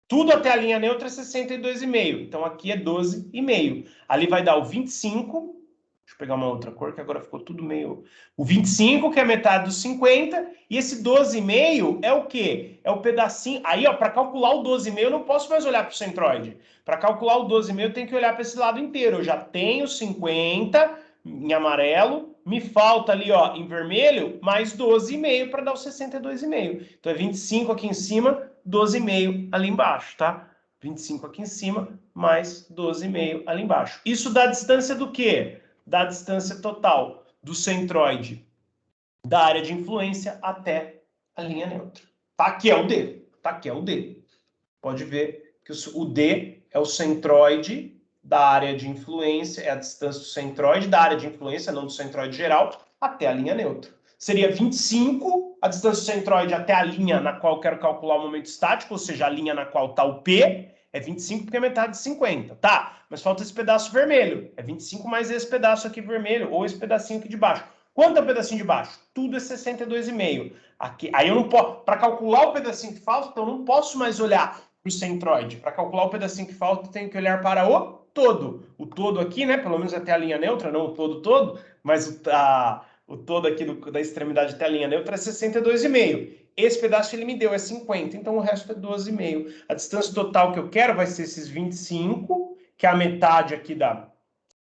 Tudo até a linha neutra é 62,5. Então, aqui é 12,5. Ali vai dar o 25. Deixa eu pegar uma outra cor, que agora ficou tudo meio... O 25, que é metade dos 50. E esse 12,5 é o quê? É o pedacinho... Aí, ó, para calcular o 12,5, eu não posso mais olhar para o centroide. Para calcular o 12,5, eu tenho que olhar para esse lado inteiro. Eu já tenho 50 em amarelo. Me falta ali, ó, em vermelho, mais 12,5 para dar o 62,5. Então, é 25 aqui em cima, 12,5 ali embaixo, tá? 25 aqui em cima, mais 12,5 ali embaixo. Isso dá a distância do quê? Da distância total do centroide da área de influência até a linha neutra. Tá? Aqui é o D. Tá? Aqui é o D. Pode ver que o D é o centroide da área de influência, é a distância do centroide da área de influência, não do centroide geral, até a linha neutra. Seria 25, a distância do centroide até a linha na qual eu quero calcular o momento estático, ou seja, a linha na qual está o P, é 25 porque é metade de 50, tá? Mas falta esse pedaço vermelho, é 25 mais esse pedaço aqui vermelho, ou esse pedacinho aqui de baixo. Quanto é o pedacinho de baixo? Tudo é 62,5. Aqui, aí eu não posso, para calcular o pedacinho que falta, então eu não posso mais olhar para o centroide. Para calcular o pedacinho que falta, eu tenho que olhar para o todo. O todo aqui, né? Pelo menos até a linha neutra, não o todo, mas o todo aqui da extremidade até a linha neutra é 62,5. Esse pedaço ele me deu, é 50, então o resto é 12,5. A distância total que eu quero vai ser esses 25, que é a metade aqui da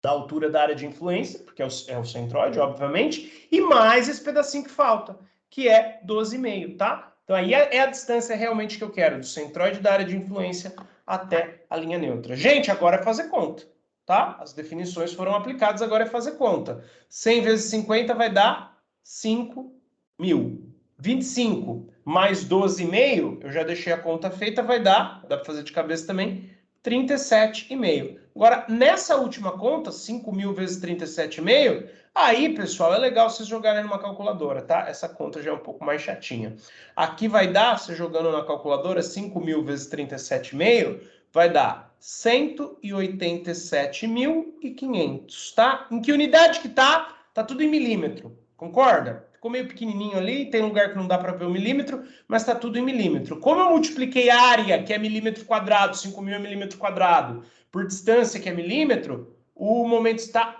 altura da área de influência, porque é o centroide, obviamente, e mais esse pedacinho que falta, que é 12,5, tá? Então aí é a distância realmente que eu quero, do centroide da área de influência até a linha neutra. Gente, agora é fazer conta, tá? As definições foram aplicadas, agora é fazer conta. 100 vezes 50 vai dar 5.000. 25 mais 12,5, eu já deixei a conta feita, vai dar, dá para fazer de cabeça também, 37,5. Agora, nessa última conta, 5.000 vezes 37,5, aí, pessoal, é legal vocês jogarem numa calculadora, tá? Essa conta já é um pouco mais chatinha. Aqui vai dar, você jogando na calculadora, 5.000 vezes 37,5, vai dar 187.500, tá? Em que unidade que tá? Tá tudo em milímetro, concorda? Ficou meio pequenininho ali, tem lugar que não dá para ver o milímetro, mas está tudo em milímetro. Como eu multipliquei a área, que é milímetro quadrado, 5.000 é milímetro quadrado, por distância, que é milímetro, o momento está...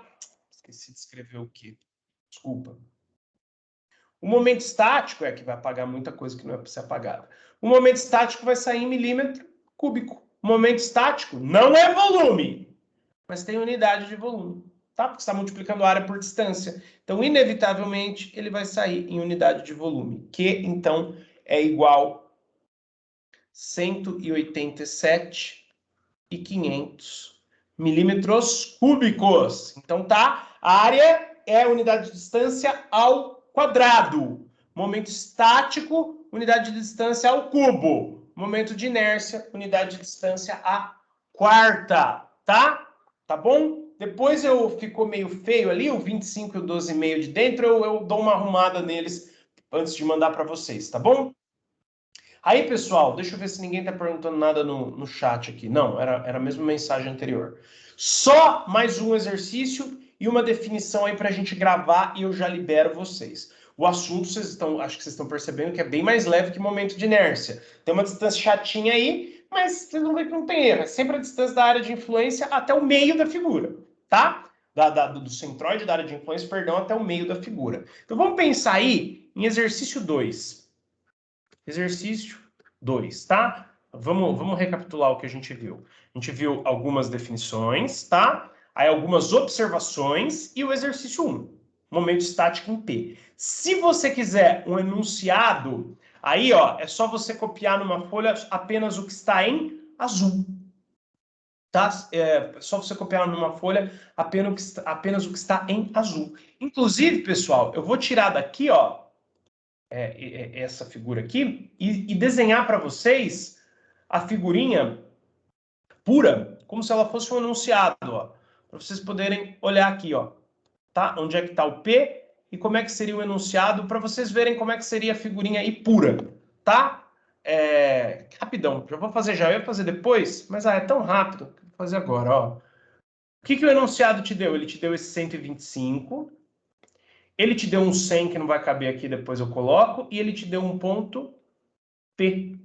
Esqueci de escrever o quê? Desculpa. O momento estático é que vai apagar muita coisa que não é para ser apagada. O momento estático vai sair em milímetro cúbico. O momento estático não é volume, mas tem unidade de volume, tá? Porque você está multiplicando a área por distância. Então, inevitavelmente, ele vai sair em unidade de volume, que, então, é igual 187.500 milímetros cúbicos. Então, tá? A área é a unidade de distância ao quadrado. Momento estático, unidade de distância ao cubo. Momento de inércia, unidade de distância à quarta. Tá? Tá bom? Depois ficou meio feio ali, o 25 e o 12,5 de dentro, eu dou uma arrumada neles antes de mandar para vocês, tá bom? Aí, pessoal, deixa eu ver se ninguém está perguntando nada no chat aqui. Não, era a mesma mensagem anterior. Só mais um exercício e uma definição aí para a gente gravar e eu já libero vocês. O assunto, acho que vocês estão percebendo que é bem mais leve que momento de inércia. Tem uma distância chatinha aí, mas vocês vão ver que não tem erro. É sempre a distância da área de influência até o meio da figura, tá? Do centroide da área de influência, perdão, até o meio da figura. Então vamos pensar aí em exercício 2. Exercício 2, tá? Vamos recapitular o que a gente viu. A gente viu algumas definições, tá? Aí algumas observações e o exercício 1. Momento estático em P. Se você quiser um enunciado, aí, ó, é só você copiar numa folha apenas o que está em azul. Tá? É só você copiar numa folha apenas o que está em azul. Inclusive, pessoal, eu vou tirar daqui, ó, essa figura aqui e desenhar para vocês a figurinha pura, como se ela fosse um enunciado, ó, para vocês poderem olhar aqui, ó, tá? Onde é que está o P e como é que seria o enunciado, para vocês verem como é que seria a figurinha aí pura, tá? Rapidão, já vou fazer já, eu ia fazer depois, mas é tão rápido, vou fazer agora, ó. O que o enunciado te deu? Ele te deu esse 125, ele te deu um 100 que não vai caber aqui, depois eu coloco, e ele te deu um ponto P.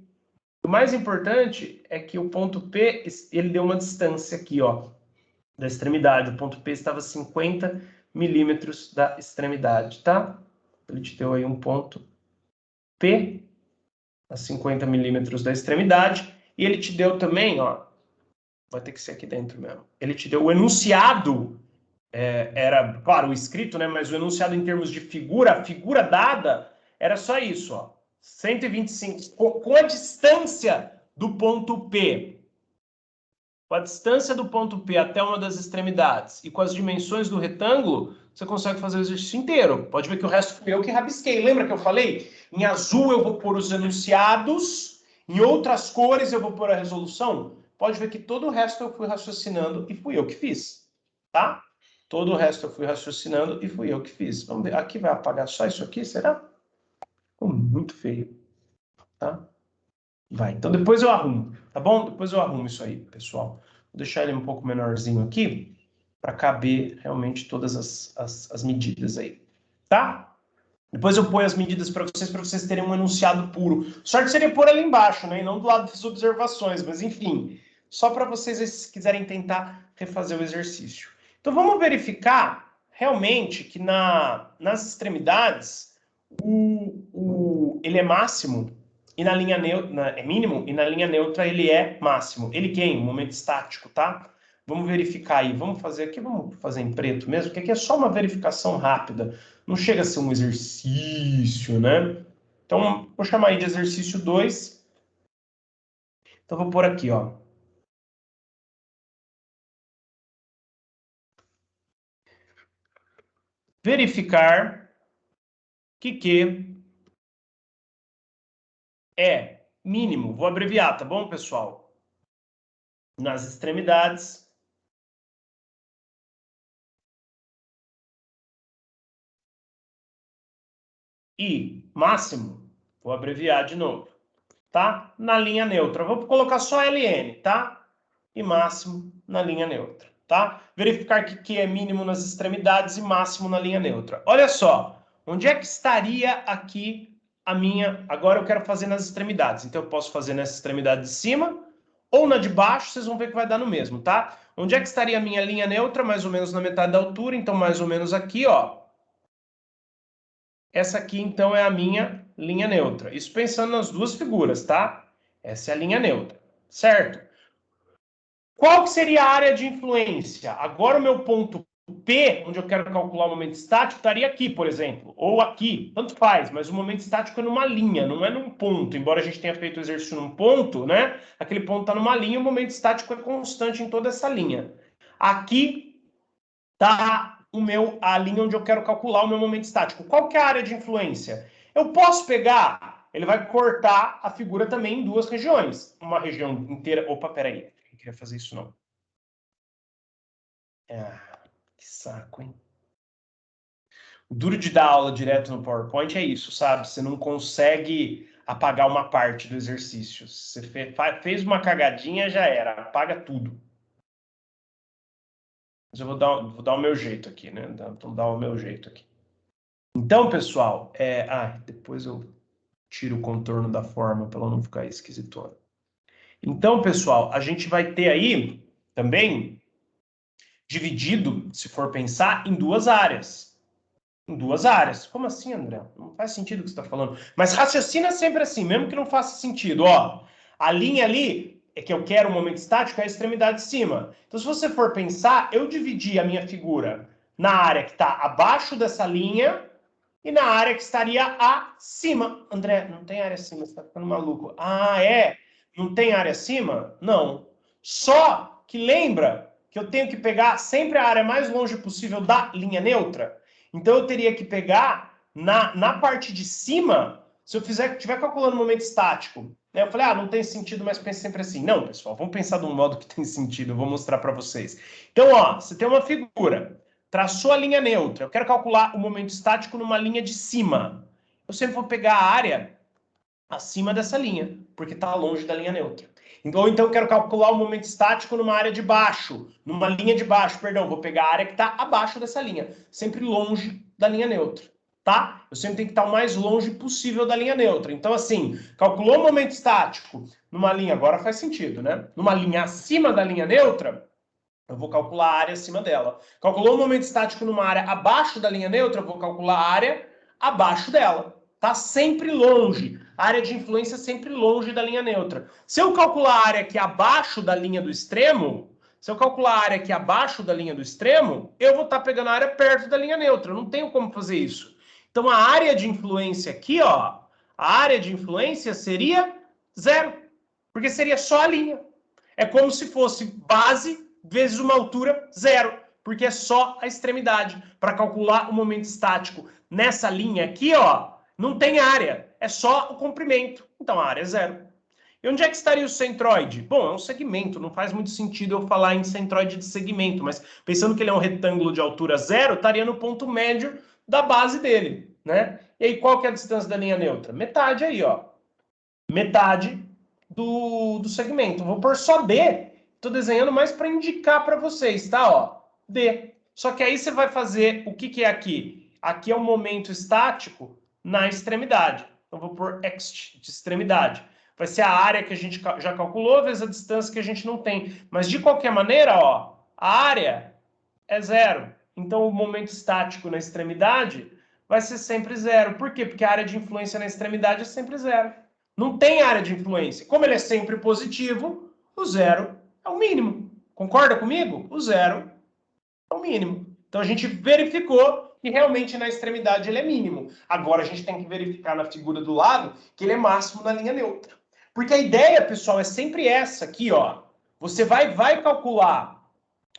O mais importante é que o ponto P, ele deu uma distância aqui, ó, da extremidade. O ponto P estava 50 milímetros da extremidade, tá? Ele te deu aí um ponto P a 50 milímetros da extremidade. E ele te deu também, ó, vai ter que ser aqui dentro mesmo. Ele te deu o enunciado, era, claro, o escrito, né? Mas o enunciado em termos de figura, a figura dada, era só isso, ó. 125, com a distância do ponto P. Com a distância do ponto P até uma das extremidades e com as dimensões do retângulo, você consegue fazer o exercício inteiro. Pode ver que o resto fui eu que rabisquei. Lembra que eu falei? Em azul eu vou pôr os enunciados, em outras cores eu vou pôr a resolução. Pode ver que todo o resto eu fui raciocinando e fui eu que fiz, tá? Todo o resto eu fui raciocinando e fui eu que fiz. Vamos ver, aqui vai apagar só isso aqui, será? Ficou muito feio, tá? Vai, então depois eu arrumo, tá bom? Depois eu arrumo isso aí, pessoal. Vou deixar ele um pouco menorzinho aqui, para caber realmente todas as medidas aí, tá? Depois eu ponho as medidas para vocês terem um enunciado puro. Sorte seria pôr ali embaixo, né? E não do lado das observações, mas enfim, só para vocês, se quiserem tentar refazer o exercício. Então vamos verificar realmente que nas extremidades ele é máximo e na linha neutra é mínimo e na linha neutra ele é máximo. Ele quem? Um momento estático, tá? Vamos verificar aí. Vamos fazer aqui, vamos fazer em preto mesmo, porque aqui é só uma verificação rápida. Não chega a ser um exercício, né? Então, vou chamar aí de exercício 2. Então, vou pôr aqui, ó. Verificar que é mínimo. Vou abreviar, tá bom, pessoal? Nas extremidades. E máximo, vou abreviar de novo, tá? Na linha neutra. Vou colocar só LN, tá? E máximo na linha neutra, tá? Verificar que é mínimo nas extremidades e máximo na linha neutra. Olha só, onde é que estaria aqui a minha... Agora eu quero fazer nas extremidades, então eu posso fazer nessa extremidade de cima ou na de baixo, vocês vão ver que vai dar no mesmo, tá? Onde é que estaria a minha linha neutra? Mais ou menos na metade da altura, então mais ou menos aqui, ó. Essa aqui, então, é a minha linha neutra. Isso pensando nas duas figuras, tá? Essa é a linha neutra, certo? Qual que seria a área de influência? Agora o meu ponto O P, onde eu quero calcular o momento estático, estaria aqui, por exemplo, ou aqui, tanto faz, mas o momento estático é numa linha, não é num ponto. Embora a gente tenha feito o exercício num ponto, né? Aquele ponto está numa linha, o momento estático é constante em toda essa linha. Aqui está a linha onde eu quero calcular o meu momento estático. Qual que é a área de influência? Eu posso pegar, ele vai cortar a figura também em duas regiões. Uma região inteira... Opa, peraí, eu não queria fazer isso não. Que saco, hein? O duro de dar aula direto no PowerPoint é isso, sabe? Você não consegue apagar uma parte do exercício. Você fez uma cagadinha, já era. Apaga tudo. Mas eu vou dar o meu jeito aqui, né? Vou dar o meu jeito aqui. Então, pessoal, depois eu tiro o contorno da forma para ela não ficar esquisitona. Então, pessoal, a gente vai ter aí também dividido, se for pensar, em duas áreas. Em duas áreas. Como assim, André? Não faz sentido o que você está falando. Mas raciocina sempre assim, mesmo que não faça sentido. Ó, a linha ali é que eu quero um momento estático, é a extremidade de cima. Então, se você for pensar, eu dividi a minha figura na área que está abaixo dessa linha e na área que estaria acima. André, não tem área acima, você está ficando maluco. Ah, é? Não tem área acima? Não. Só que lembra que eu tenho que pegar sempre a área mais longe possível da linha neutra? Então eu teria que pegar na parte de cima, se eu estiver calculando o momento estático, né? Eu falei, não tem sentido, mas pense sempre assim. Não, pessoal, vamos pensar de um modo que tem sentido, eu vou mostrar para vocês. Então, ó, você tem uma figura, traçou a linha neutra, eu quero calcular o momento estático numa linha de cima. Eu sempre vou pegar a área acima dessa linha, porque está longe da linha neutra. Ou então eu quero calcular o momento estático numa área de baixo, numa linha de baixo, perdão, vou pegar a área que está abaixo dessa linha, sempre longe da linha neutra, tá? Eu sempre tenho que estar o mais longe possível da linha neutra. Então, assim, calculou o momento estático numa linha, agora faz sentido, né? Numa linha acima da linha neutra, eu vou calcular a área acima dela. Calculou o momento estático numa área abaixo da linha neutra, eu vou calcular a área abaixo dela. Tá sempre longe. A área de influência é sempre longe da linha neutra. Se eu calcular a área aqui abaixo da linha do extremo, eu vou estar pegando a área perto da linha neutra. Eu não tenho como fazer isso. Então, a área de influência aqui, ó, a área de influência seria zero, porque seria só a linha. É como se fosse base vezes uma altura zero, porque é só a extremidade. Para calcular o momento estático nessa linha aqui, ó, não tem área, é só o comprimento. Então a área é zero. E onde é que estaria o centroide? Bom, é um segmento, não faz muito sentido eu falar em centroide de segmento, mas pensando que ele é um retângulo de altura zero, estaria no ponto médio da base dele, né? E aí qual que é a distância da linha neutra? Metade aí, ó. Metade do segmento. Vou pôr só D. Estou desenhando mais para indicar para vocês, tá? Ó, D. Só que aí você vai fazer o que é aqui? Aqui é o momento estático na extremidade. Então vou pôr X de extremidade. Vai ser a área que a gente já calculou vezes a distância que a gente não tem. Mas de qualquer maneira, ó, a área é zero. Então o momento estático na extremidade vai ser sempre zero. Por quê? Porque a área de influência na extremidade é sempre zero. Não tem área de influência. Como ele é sempre positivo, o zero é o mínimo. Concorda comigo? O zero é o mínimo. Então a gente verificou que realmente na extremidade ele é mínimo. Agora a gente tem que verificar na figura do lado que ele é máximo na linha neutra. Porque a ideia, pessoal, é sempre essa aqui, ó. Você vai calcular.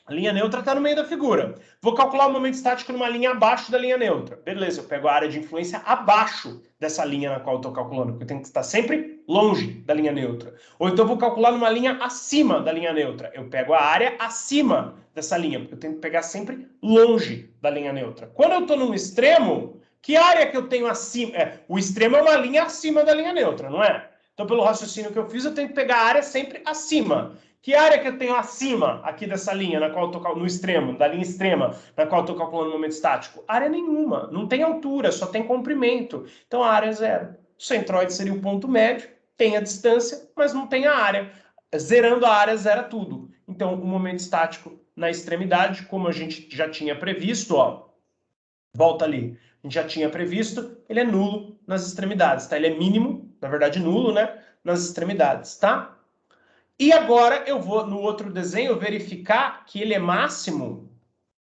A linha neutra está no meio da figura. Vou calcular o momento estático numa linha abaixo da linha neutra. Beleza, eu pego a área de influência abaixo dessa linha na qual eu estou calculando, porque eu tenho que estar sempre longe da linha neutra. Ou então eu vou calcular numa linha acima da linha neutra. Eu pego a área acima dessa linha, porque eu tenho que pegar sempre longe da linha neutra. Quando eu estou num extremo, que área que eu tenho acima? O extremo é uma linha acima da linha neutra, não é? Então, pelo raciocínio que eu fiz, eu tenho que pegar a área sempre acima. Que área que eu tenho acima aqui dessa linha, na qual eu tô, no extremo, da linha extrema, na qual eu estou calculando o momento estático? Área nenhuma, não tem altura, só tem comprimento. Então a área é zero. O centroide seria o ponto médio, tem a distância, mas não tem a área. Zerando a área, zera tudo. Então o momento estático na extremidade, como a gente já tinha previsto, ó, volta ali, a gente já tinha previsto, ele é nulo nas extremidades, tá? Ele é mínimo, na verdade nulo, né? Nas extremidades, tá? E agora eu vou, no outro desenho, verificar que ele é máximo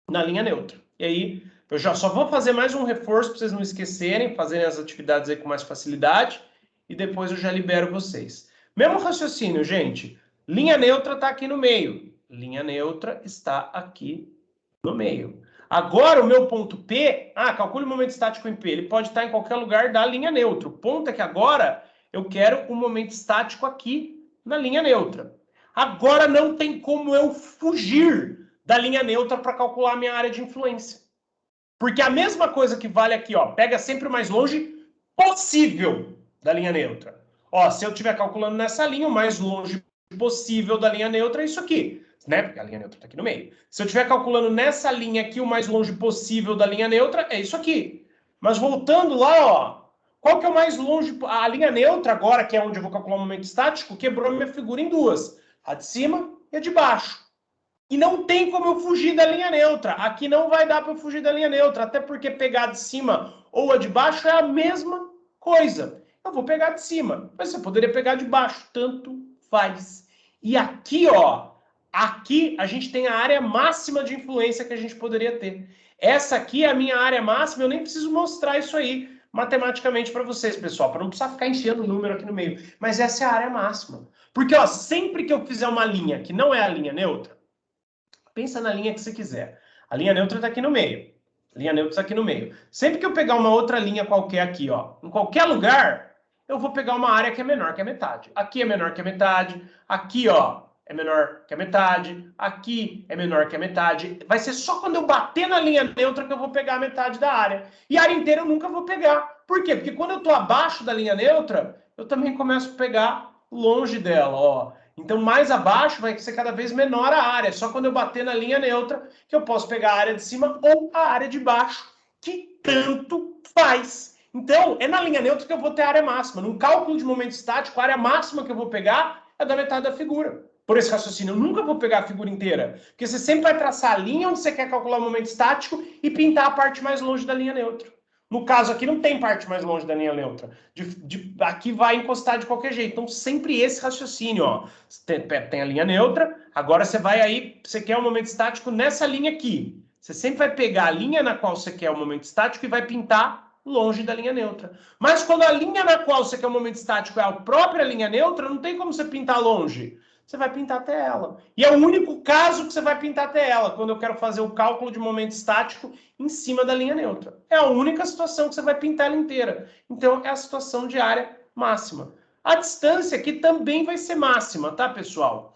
na linha neutra. E aí, eu já só vou fazer mais um reforço para vocês não esquecerem, fazerem as atividades aí com mais facilidade, e depois eu já libero vocês. Mesmo raciocínio, gente. Linha neutra está aqui no meio. Linha neutra está aqui no meio. Agora, o meu ponto P, calcule o momento estático em P. Ele pode estar em qualquer lugar da linha neutra. O ponto é que agora eu quero o momento estático aqui na linha neutra. Agora não tem como eu fugir da linha neutra para calcular a minha área de influência. Porque a mesma coisa que vale aqui, ó, pega sempre o mais longe possível da linha neutra. Ó, se eu estiver calculando nessa linha, o mais longe possível da linha neutra é isso aqui, né? Porque a linha neutra está aqui no meio. Se eu estiver calculando nessa linha aqui, o mais longe possível da linha neutra é isso aqui. Mas voltando lá, ó, qual que é o mais longe? A linha neutra agora, que é onde eu vou calcular o momento estático, quebrou minha figura em duas. A de cima e a de baixo. E não tem como eu fugir da linha neutra. Aqui não vai dar para eu fugir da linha neutra, até porque pegar de cima ou a de baixo é a mesma coisa. Eu vou pegar de cima, mas você poderia pegar de baixo, tanto faz. E aqui, ó, aqui a gente tem a área máxima de influência que a gente poderia ter. Essa aqui é a minha área máxima, eu nem preciso mostrar isso aí matematicamente para vocês, pessoal, para não precisar ficar enchendo o número aqui no meio. Mas essa é a área máxima. Porque, ó, sempre que eu fizer uma linha que não é a linha neutra, pensa na linha que você quiser. A linha neutra está aqui no meio. A linha neutra está aqui no meio. Sempre que eu pegar uma outra linha qualquer aqui, ó, em qualquer lugar, eu vou pegar uma área que é menor que a metade. Aqui é menor que a metade. Aqui, ó, é menor que a metade. Aqui é menor que a metade. Vai ser só quando eu bater na linha neutra que eu vou pegar a metade da área. E a área inteira eu nunca vou pegar. Por quê? Porque quando eu estou abaixo da linha neutra, eu também começo a pegar longe dela, ó. Então, mais abaixo vai ser cada vez menor a área. Só quando eu bater na linha neutra que eu posso pegar a área de cima ou a área de baixo, que tanto faz. Então, é na linha neutra que eu vou ter a área máxima. Num cálculo de momento estático, a área máxima que eu vou pegar é da metade da figura. Por esse raciocínio, eu nunca vou pegar a figura inteira. Porque você sempre vai traçar a linha onde você quer calcular o momento estático e pintar a parte mais longe da linha neutra. No caso aqui, não tem parte mais longe da linha neutra. Aqui vai encostar de qualquer jeito. Então, sempre esse raciocínio, ó. Tem a linha neutra, agora você vai aí, você quer o momento estático nessa linha aqui. Você sempre vai pegar a linha na qual você quer o momento estático e vai pintar longe da linha neutra. Mas quando a linha na qual você quer o momento estático é a própria linha neutra, não tem como você pintar longe. Você vai pintar até ela. E é o único caso que você vai pintar até ela, quando eu quero fazer o cálculo de momento estático em cima da linha neutra. É a única situação que você vai pintar ela inteira. Então, é a situação de área máxima. A distância aqui também vai ser máxima, tá, pessoal?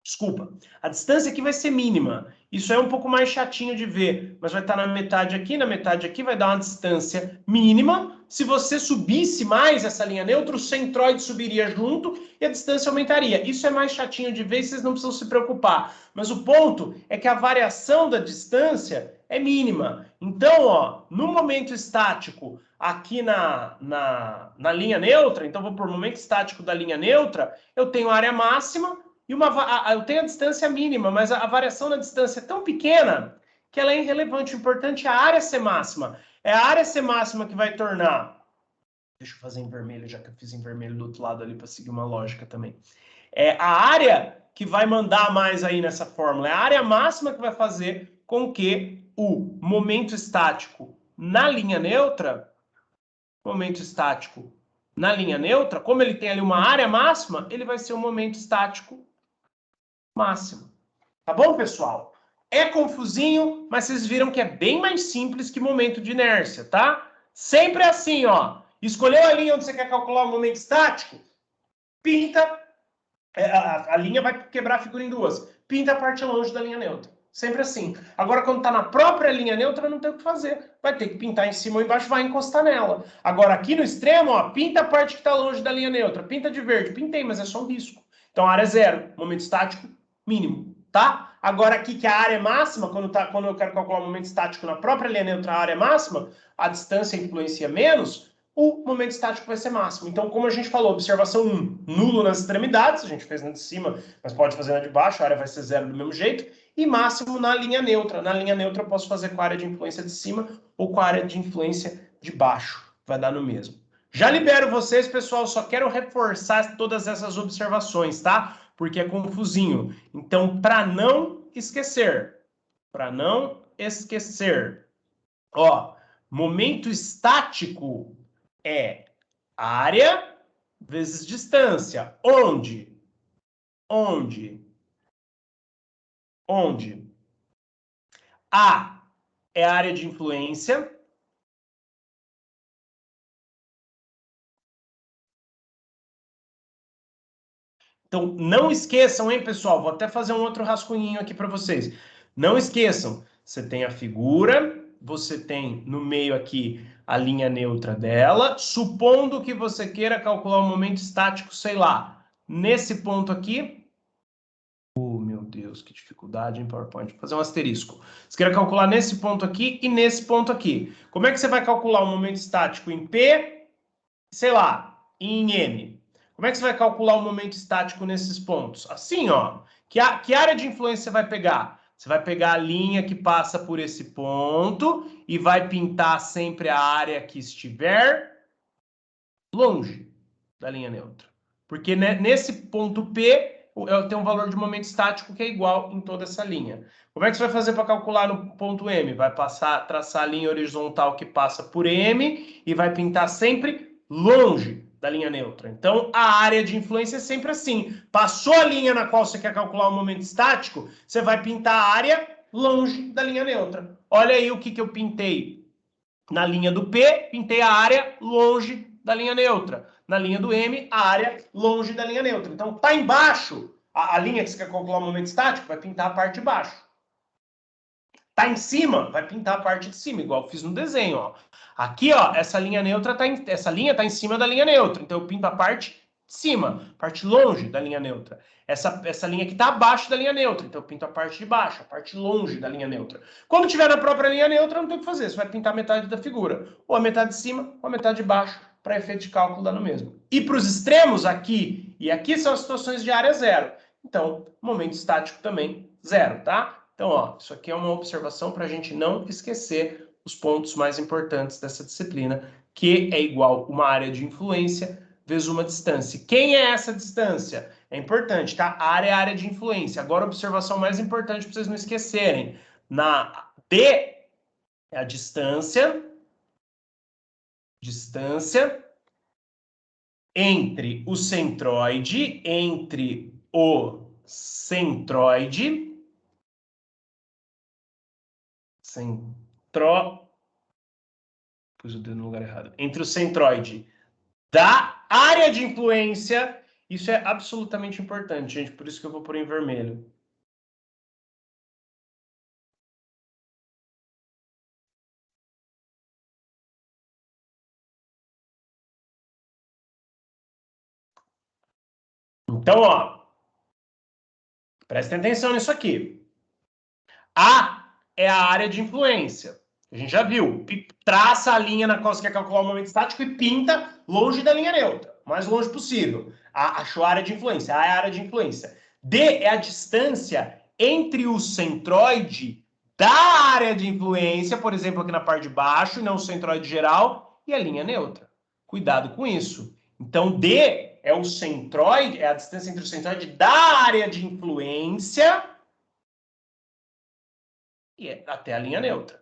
Desculpa. A distância aqui vai ser mínima. Isso é um pouco mais chatinho de ver, mas vai estar na metade aqui vai dar uma distância mínima. Se você subisse mais essa linha neutra, o centroide subiria junto e a distância aumentaria. Isso é mais chatinho de ver e vocês não precisam se preocupar. Mas o ponto é que a variação da distância é mínima. Então, ó, no momento estático aqui na linha neutra, então vou por momento estático da linha neutra, eu tenho a área máxima, e eu tenho a distância mínima, mas a variação na distância é tão pequena que ela é irrelevante. O importante é a área ser máxima. É a área ser máxima que vai tornar... Deixa eu fazer em vermelho, já que eu fiz em vermelho do outro lado ali para seguir uma lógica também. É a área que vai mandar mais aí nessa fórmula. É a área máxima que vai fazer com que o momento estático na linha neutra, como ele tem ali uma área máxima, ele vai ser um momento estático máximo. Tá bom, pessoal? É confusinho, mas vocês viram que é bem mais simples que momento de inércia, tá? Sempre assim, ó. Escolheu a linha onde você quer calcular o momento estático? Pinta. A linha vai quebrar a figura em duas. Pinta a parte longe da linha neutra. Sempre assim. Agora, quando tá na própria linha neutra, não tem o que fazer. Vai ter que pintar em cima ou embaixo, vai encostar nela. Agora, aqui no extremo, ó, pinta a parte que tá longe da linha neutra. Pinta de verde. Pintei, mas é só um risco. Então, área zero. Momento estático, mínimo, tá? Agora aqui que a área é máxima, quando eu quero calcular o momento estático na própria linha neutra, a área é máxima, a distância influencia menos, o momento estático vai ser máximo. Então, como a gente falou, observação 1, nulo nas extremidades, a gente fez na de cima, mas pode fazer na de baixo, a área vai ser zero do mesmo jeito, e máximo na linha neutra. Na linha neutra eu posso fazer com a área de influência de cima ou com a área de influência de baixo, vai dar no mesmo. Já libero vocês, pessoal, só quero reforçar todas essas observações, tá? Porque é confusinho. Então, para não esquecer, Para não esquecer. Ó, momento estático é área vezes distância. Onde? Onde? Onde? A é a área de influência. Então, não esqueçam, hein, pessoal? Vou até fazer um outro rascunhinho aqui para vocês. Não esqueçam, você tem a figura, você tem no meio aqui a linha neutra dela, supondo que você queira calcular o momento estático, sei lá, nesse ponto aqui. Oh, meu Deus, que dificuldade em PowerPoint. Vou fazer um asterisco. Você quer calcular nesse ponto aqui e nesse ponto aqui. Como é que você vai calcular o momento estático em P, sei lá, em M? Como é que você vai calcular o momento estático nesses pontos? Assim, ó. Que área de influência você vai pegar? Você vai pegar a linha que passa por esse ponto e vai pintar sempre a área que estiver longe da linha neutra. Porque nesse ponto P tem um valor de momento estático que é igual em toda essa linha. Como é que você vai fazer para calcular no ponto M? Vai traçar a linha horizontal que passa por M e vai pintar sempre longe da linha neutra. Então, a área de influência é sempre assim. Passou a linha na qual você quer calcular o momento estático, você vai pintar a área longe da linha neutra. Olha aí o que eu pintei. Na linha do P, pintei a área longe da linha neutra. Na linha do M, a área longe da linha neutra. Então, tá embaixo, a linha que você quer calcular o momento estático, vai pintar a parte de baixo. Tá em cima, vai pintar a parte de cima, igual eu fiz no desenho, ó. Aqui, ó, essa linha neutra essa linha tá em cima da linha neutra, então eu pinto a parte de cima, parte longe da linha neutra. Essa linha aqui tá abaixo da linha neutra, então eu pinto a parte de baixo, a parte longe da linha neutra. Quando tiver na própria linha neutra, não tem o que fazer, você vai pintar metade da figura, ou a metade de cima, ou a metade de baixo, para efeito de cálculo dá no mesmo. E para os extremos, aqui e aqui, são as situações de área zero. Então, momento estático também zero, tá? Então, ó, isso aqui é uma observação para a gente não esquecer os pontos mais importantes dessa disciplina, que é igual uma área de influência vezes uma distância. Quem é essa distância? É importante, tá? A área é a área de influência. Agora, a observação mais importante para vocês não esquecerem. Na D é a distância entre o centroide, pus o dedo no lugar errado, entre o centroide da área de influência, isso é absolutamente importante, gente, por isso que eu vou pôr em vermelho. Então, ó, prestem atenção nisso aqui. A é a área de influência. A gente já viu. Traça a linha na qual você quer calcular o momento estático e pinta longe da linha neutra, o mais longe possível. Achou a área de influência. A é a área de influência. D é a distância entre o centroide da área de influência, por exemplo, aqui na parte de baixo, e não o centroide geral, e a linha neutra. Cuidado com isso. Então, D é o centroide, é a distância entre o centroide da área de influência e até a linha neutra.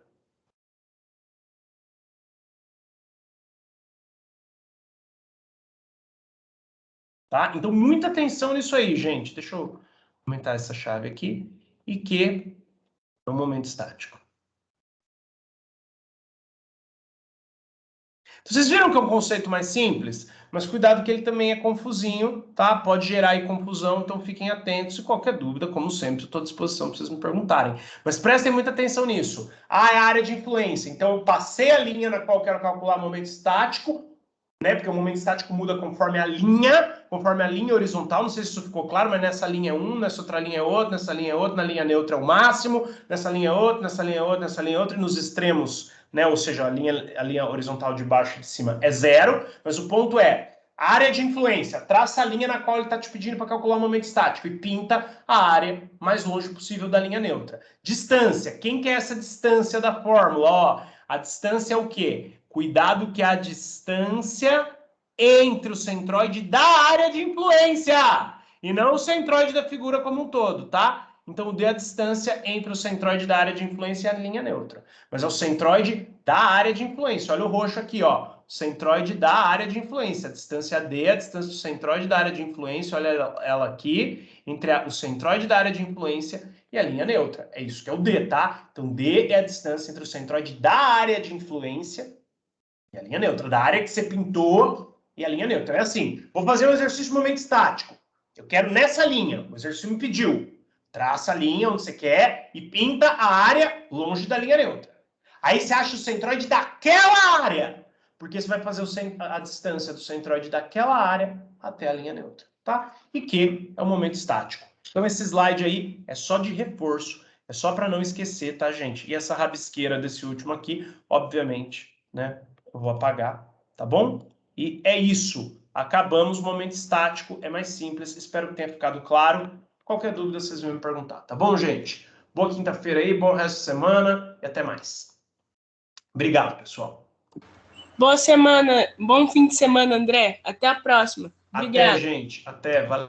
Tá? Então, muita atenção nisso aí, gente. Deixa eu aumentar essa chave aqui. E que é um momento estático. Vocês viram que é um conceito mais simples? Mas cuidado que ele também é confusinho, tá? Pode gerar aí confusão, então fiquem atentos. E qualquer dúvida, como sempre, estou à disposição para vocês me perguntarem. Mas prestem muita atenção nisso. A é a área de influência. Então, eu passei a linha na qual eu quero calcular o momento estático, né? Porque o momento estático muda conforme a linha horizontal. Não sei se isso ficou claro, mas nessa linha é um, nessa outra linha é outro, nessa linha é outro, na linha neutra é o máximo, nessa linha é outro, nessa linha é outro, nessa linha é outro, e nos extremos, né? Ou seja, a linha horizontal de baixo e de cima é zero, mas o ponto é a área de influência. Traça a linha na qual ele está te pedindo para calcular o momento estático e pinta a área mais longe possível da linha neutra. Distância. Quem quer essa distância da fórmula? Ó, a distância é o quê? Cuidado que a distância entre o centroide da área de influência e não o centroide da figura como um todo, tá? Então, o D é a distância entre o centroide da área de influência e a linha neutra. Mas é o centroide da área de influência. Olha o roxo aqui, ó. O centroide da área de influência. A distância D é a distância do centroide da área de influência. Olha ela aqui, entre o centroide da área de influência e a linha neutra. É isso que é o D, tá? Então, D é a distância entre o centroide da área de influência e a linha neutra. Da área que você pintou e a linha neutra. É assim, vou fazer um exercício de momento estático. Eu quero nessa linha. O exercício me pediu. Traça a linha onde você quer e pinta a área longe da linha neutra. Aí você acha o centroide daquela área, porque você vai fazer a distância do centroide daquela área até a linha neutra, tá? E Q é o momento estático. Então esse slide aí é só de reforço, é só para não esquecer, tá, gente? E essa rabisqueira desse último aqui, obviamente, né? Eu vou apagar, tá bom? E é isso. Acabamos o momento estático, é mais simples. Espero que tenha ficado claro. Qualquer dúvida, vocês vão me perguntar, tá bom, gente? Boa quinta-feira aí, bom resto de semana e até mais. Obrigado, pessoal. Boa semana, bom fim de semana, André. Até a próxima. Até, Obrigado. gente. Até. Valeu.